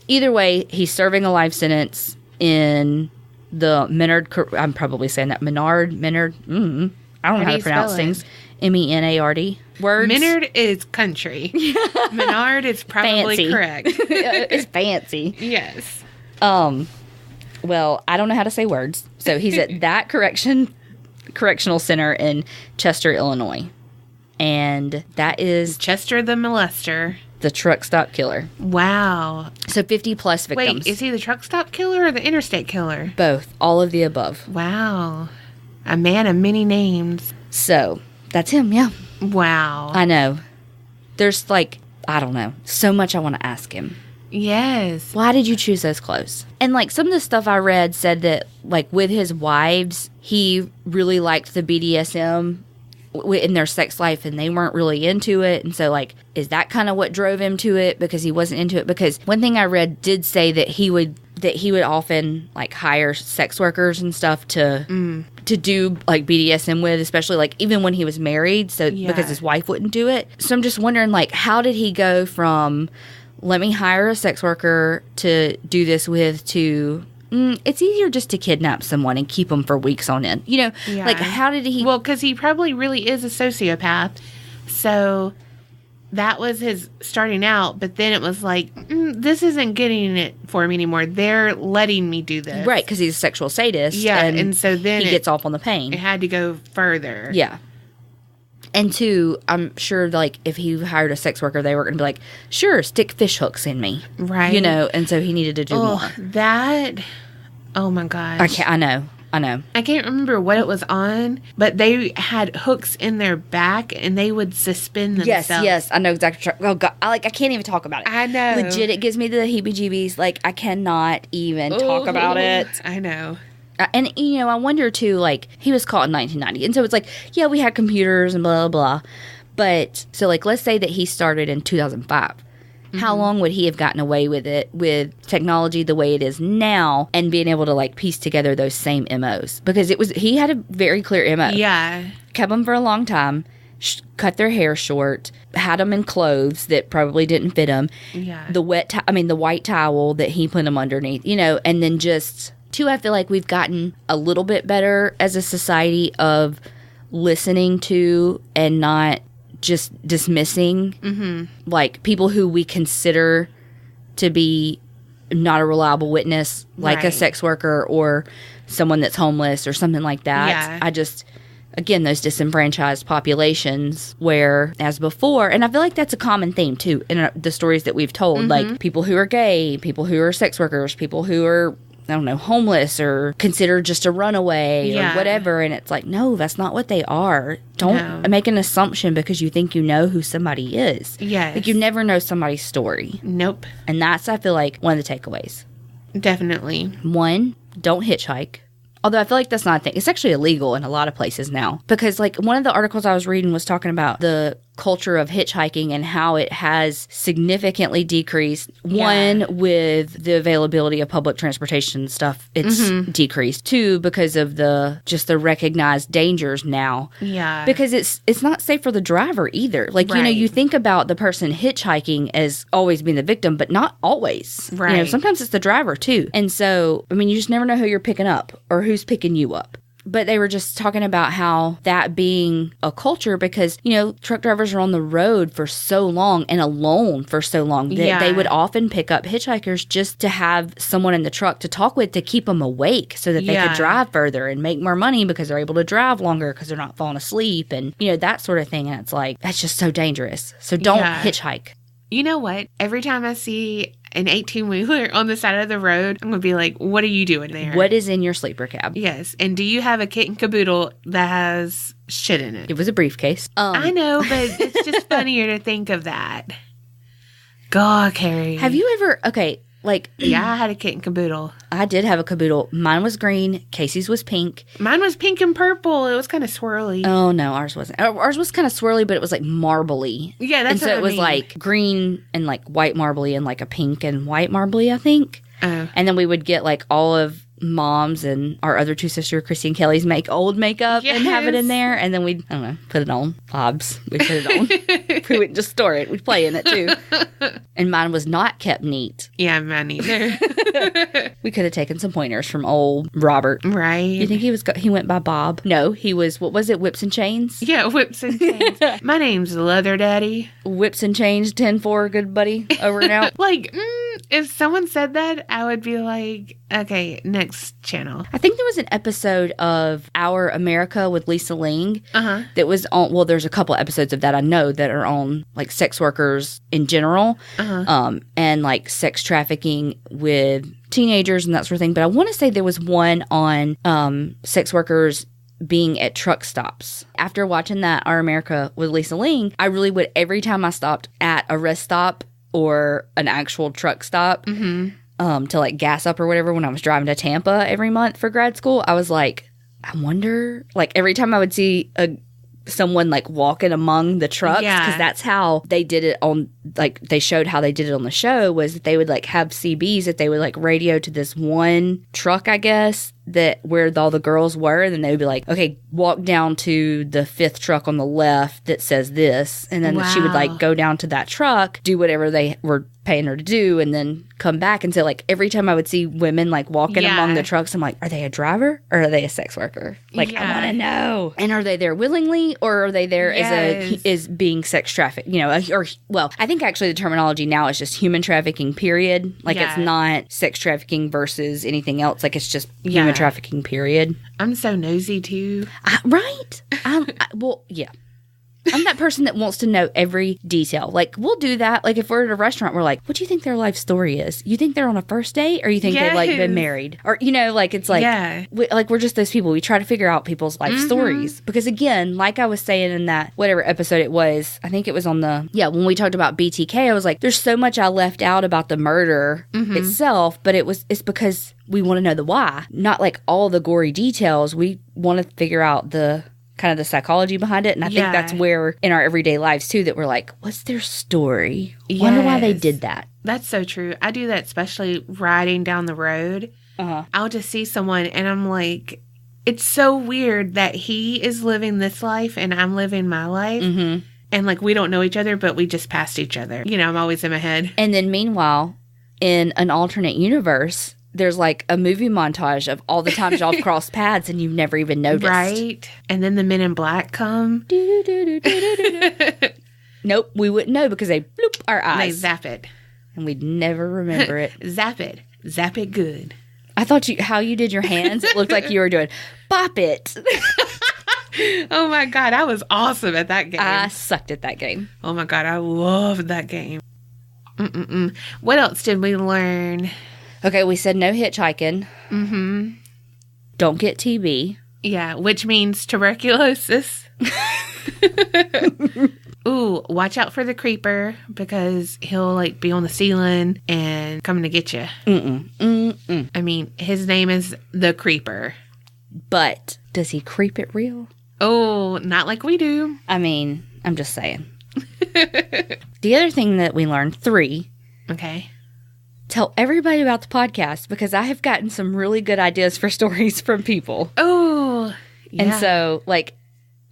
Either way, he's serving a life sentence in the I'm probably saying that, Menard. I don't know how to pronounce things. Menard words. Menard is country. Menard is probably fancy. Correct. It's fancy. Yes. Well, I don't know how to say words. So he's at that correctional center in Chester, Illinois. And that is Chester the molester. The truck stop killer. Wow. So 50 plus victims. Wait, is he the truck stop killer or the interstate killer? Both. All of the above. Wow. A man of many names. So, that's him, yeah. Wow. I know. There's like, I don't know. So much I want to ask him. Yes. Why did you choose those clothes? And, like, some of the stuff I read said that, like, with his wives, he really liked the BDSM in their sex life, and they weren't really into it. And so, like, is that kind of what drove him to it, because he wasn't into it? Because one thing I read did say that he would often, like, hire sex workers and stuff to do, like, BDSM with, especially, like, even when he was married, so because his wife wouldn't do it. So I'm just wondering, like, how did he go from, let me hire a sex worker to do this with, to it's easier just to kidnap someone and keep them for weeks on end. You know, like, how did he... Well, because he probably really is a sociopath. So that was his starting out. But then it was like, this isn't getting it for me anymore. They're letting me do this. Right, because he's a sexual sadist. Yeah, and so then he gets off on the pain. It had to go further. Yeah. And two, I'm sure, like, if he hired a sex worker, they were going to be like, sure, stick fish hooks in me. Right. You know, and so he needed to do more. Oh my gosh. I know. I can't remember what it was on, but they had hooks in their back, and they would suspend themselves. Yes, I know exactly. Oh, God. I can't even talk about it. I know. Legit, it gives me the heebie-jeebies. Like, I cannot even talk about it. I know. And, you know, I wonder, too, like, he was caught in 1990. And so it's like, yeah, we had computers and blah, blah, blah. But, so, like, let's say that he started in 2005. How long would he have gotten away with it with technology the way it is now and being able to, like, piece together those same MOs? Because he had a very clear MO. Yeah. Kept them for a long time, cut their hair short, had them in clothes that probably didn't fit them. Yeah. The white towel that he put them underneath, you know, and then just... Two, I feel like we've gotten a little bit better as a society of listening to and not just dismissing, like, people who we consider to be not a reliable witness, like a sex worker or someone that's homeless or something like that. Yeah. I just, again, those disenfranchised populations where, as before, and I feel like that's a common theme, too, in the stories that we've told, like, people who are gay, people who are sex workers, people who are, I don't know, homeless or considered just a runaway or whatever. And it's like, no, that's not what they are. Don't make an assumption because you think you know who somebody is. Yes. Like, you never know somebody's story. Nope. And that's, I feel like, one of the takeaways. Definitely. One, don't hitchhike. Although I feel like that's not a thing. It's actually illegal in a lot of places now. Because, like, one of the articles I was reading was talking about the culture of hitchhiking and how it has significantly decreased. One, with the availability of public transportation stuff, it's decreased. Two, because of the recognized dangers now. Yeah. Because it's not safe for the driver either. Like, you know, you think about the person hitchhiking as always being the victim, but not always. Right. You know, sometimes it's the driver too. And so, I mean, you just never know who you're picking up or who's picking you up. But they were just talking about how that being a culture, because, you know, truck drivers are on the road for so long and alone for so long that they would often pick up hitchhikers just to have someone in the truck to talk with to keep them awake so that they could drive further and make more money because they're able to drive longer because they're not falling asleep and, you know, that sort of thing. And it's like, that's just so dangerous. So don't hitchhike. You know what? Every time I see an 18-wheeler on the side of the road, I'm going to be like, what are you doing there? What is in your sleeper cab? Yes. And do you have a kit and caboodle that has shit in it? It was a briefcase. I know, but it's just funnier to think of that. God, Carrie. Have you ever, okay, like... Yeah, I had a kit and caboodle. I did have a caboodle. Mine was green. Casey's was pink. Mine was pink and purple. It was kind of swirly. Oh, no, ours wasn't. Ours was kind of swirly, but it was like marbly. Yeah, that's what I mean. And so it was like green and like white marbly and like a pink and white marbly, I think. Oh. And then we would get like all of Mom's and our other two sisters, Christy and Kelly's, old makeup and have it in there. And then we'd, I don't know, put it on. Bob's. We put it on. We wouldn't just store it. We'd play in it too. And mine was not kept neat. Yeah, mine either. We could have taken some pointers from old Robert. Right. You think he went by Bob? No, he was, what was it, Whips and Chains? Yeah, Whips and Chains. My name's Leather Daddy. Whips and Chains, 10-4, good buddy, over and out. Like, if someone said that, I would be like, okay, next channel. I think there was an episode of Our America with Lisa Ling that was on, well, there's a couple episodes of that I know that are on, like, sex workers in general, and, like, sex trafficking with teenagers and that sort of thing. But I want to say there was one on sex workers being at truck stops. After watching that Our America with Lisa Ling, I really would, every time I stopped at a rest stop or an actual truck stop to like gas up or whatever when I was driving to Tampa every month for grad school, I was like, I wonder, like every time I would see someone like walking among the trucks, because that's how they did it on, like they showed how they did it on the show, was that they would like have CBs that they would like radio to this one truck, I guess, that where all the girls were, and then they would be like, okay, walk down to the 5th truck on the left that says this, and then she would like go down to that truck, do whatever they were paying her to do, and then come back. And so like every time I would see women like walking among the trucks, I'm like, are they a driver or are they a sex worker? Like I want to know. And are they there willingly, or are they there as being sex trafficked, you know, or well, I think actually the terminology now is just human trafficking, period. Like it's not sex trafficking versus anything else. Like it's just human trafficking, period. I'm so nosy too. Right? Well, yeah. I'm that person that wants to know every detail. Like, we'll do that. Like, if we're at a restaurant, we're like, what do you think their life story is? You think they're on a first date, or you think they've, like, been married? Or, you know, like, it's like, we're just those people. We try to figure out people's life stories. Because, again, like I was saying in that, whatever episode it was, I think it was on the, when we talked about BTK, I was like, there's so much I left out about the murder itself, but it's because we want to know the why. Not, like, all the gory details. We want to figure out the kind of the psychology behind it. And I think that's where in our everyday lives too, that we're like, what's their story? Wonder why they did that. That's so true. I do that, especially riding down the road. I'll just see someone and I'm like, it's so weird that he is living this life and I'm living my life. And like, we don't know each other, but we just passed each other. You know, I'm always in my head. And then meanwhile, in an alternate universe, there's like a movie montage of all the times y'all have crossed paths and you've never even noticed. Right. And then the men in black come. Nope, we wouldn't know because they bloop our eyes. They zap it. And we'd never remember it. Zap it. Zap it good. I thought how you did your hands, it looked like you were doing bop it. Oh my God, I was awesome at that game. I sucked at that game. Oh my God, I loved that game. What else did we learn? Okay, we said no hitchhiking. Don't get TB. Yeah, which means tuberculosis. Ooh, watch out for the creeper because he'll like be on the ceiling and coming to get you. I mean, his name is the Creeper. But does he creep it real? Oh, not like we do. I mean, I'm just saying. The other thing that we learned, 3. Okay. Tell everybody about the podcast because I have gotten some really good ideas for stories from people. Oh, yeah. And so, like,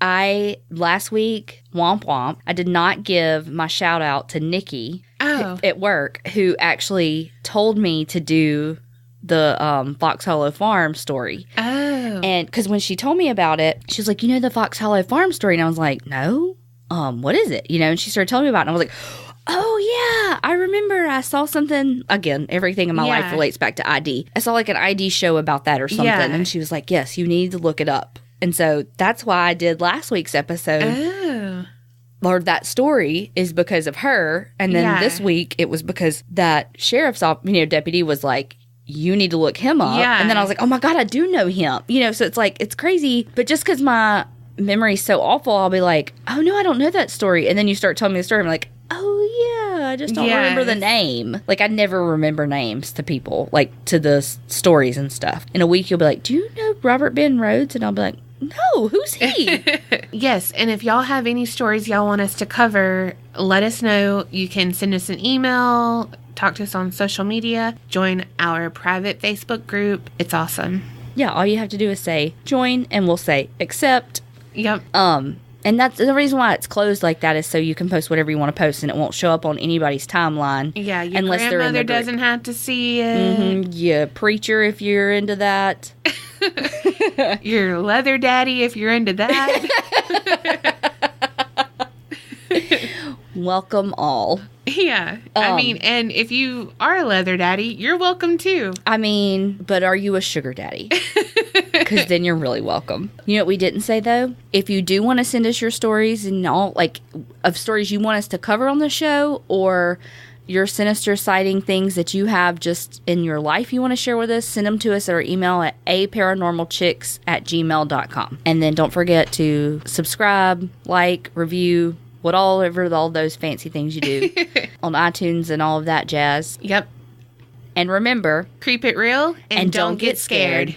last week, womp womp, I did not give my shout out to Nikki at work, who actually told me to do the Fox Hollow Farm story. Oh. And because when she told me about it, she was like, you know the Fox Hollow Farm story? And I was like, no. What is it? You know, and she started telling me about it, and I was like, oh, yeah, I remember I saw something. Again, everything in my life relates back to ID. I saw like an ID show about that or something. And she was like, yes, you need to look it up. And so that's why I did last week's episode. Oh. Or that story is because of her. And then this week it was because that sheriff's deputy was like, you need to look him up. Yeah. And then I was like, oh my God, I do know him. You know, so it's like, it's crazy. But just because my memory's so awful, I'll be like, oh no, I don't know that story. And then you start telling me the story. I'm like, oh yeah, I just don't remember the name. Like I never remember names to people, like to the stories and stuff. In a week you'll be like, do you know Robert Ben Rhoades? And I'll be like, no, who's he? Yes, and if y'all have any stories y'all want us to cover, let us know. You can send us an email, talk to us on social media, join our private Facebook group. It's awesome. Yeah, all you have to do is say join and we'll say accept. Yep. And that's the reason why it's closed like that, is so you can post whatever you want to post and it won't show up on anybody's timeline. Yeah, your unless grandmother they're in the doesn't have to see it. Yeah, preacher if you're into that. Your leather daddy if you're into that. Welcome all. Yeah. I mean, and if you are a leather daddy, you're welcome too. I mean, but are you a sugar daddy? Because then you're really welcome. You know what we didn't say, though? If you do want to send us your stories and all, like, of stories you want us to cover on the show, or your sinister sighting things that you have just in your life you want to share with us, send them to us at our email at aparanormalchicks@gmail.com. And then don't forget to subscribe, like, review, whatever all those fancy things you do on iTunes and all of that jazz. Yep. And remember, Creep it real and don't get scared.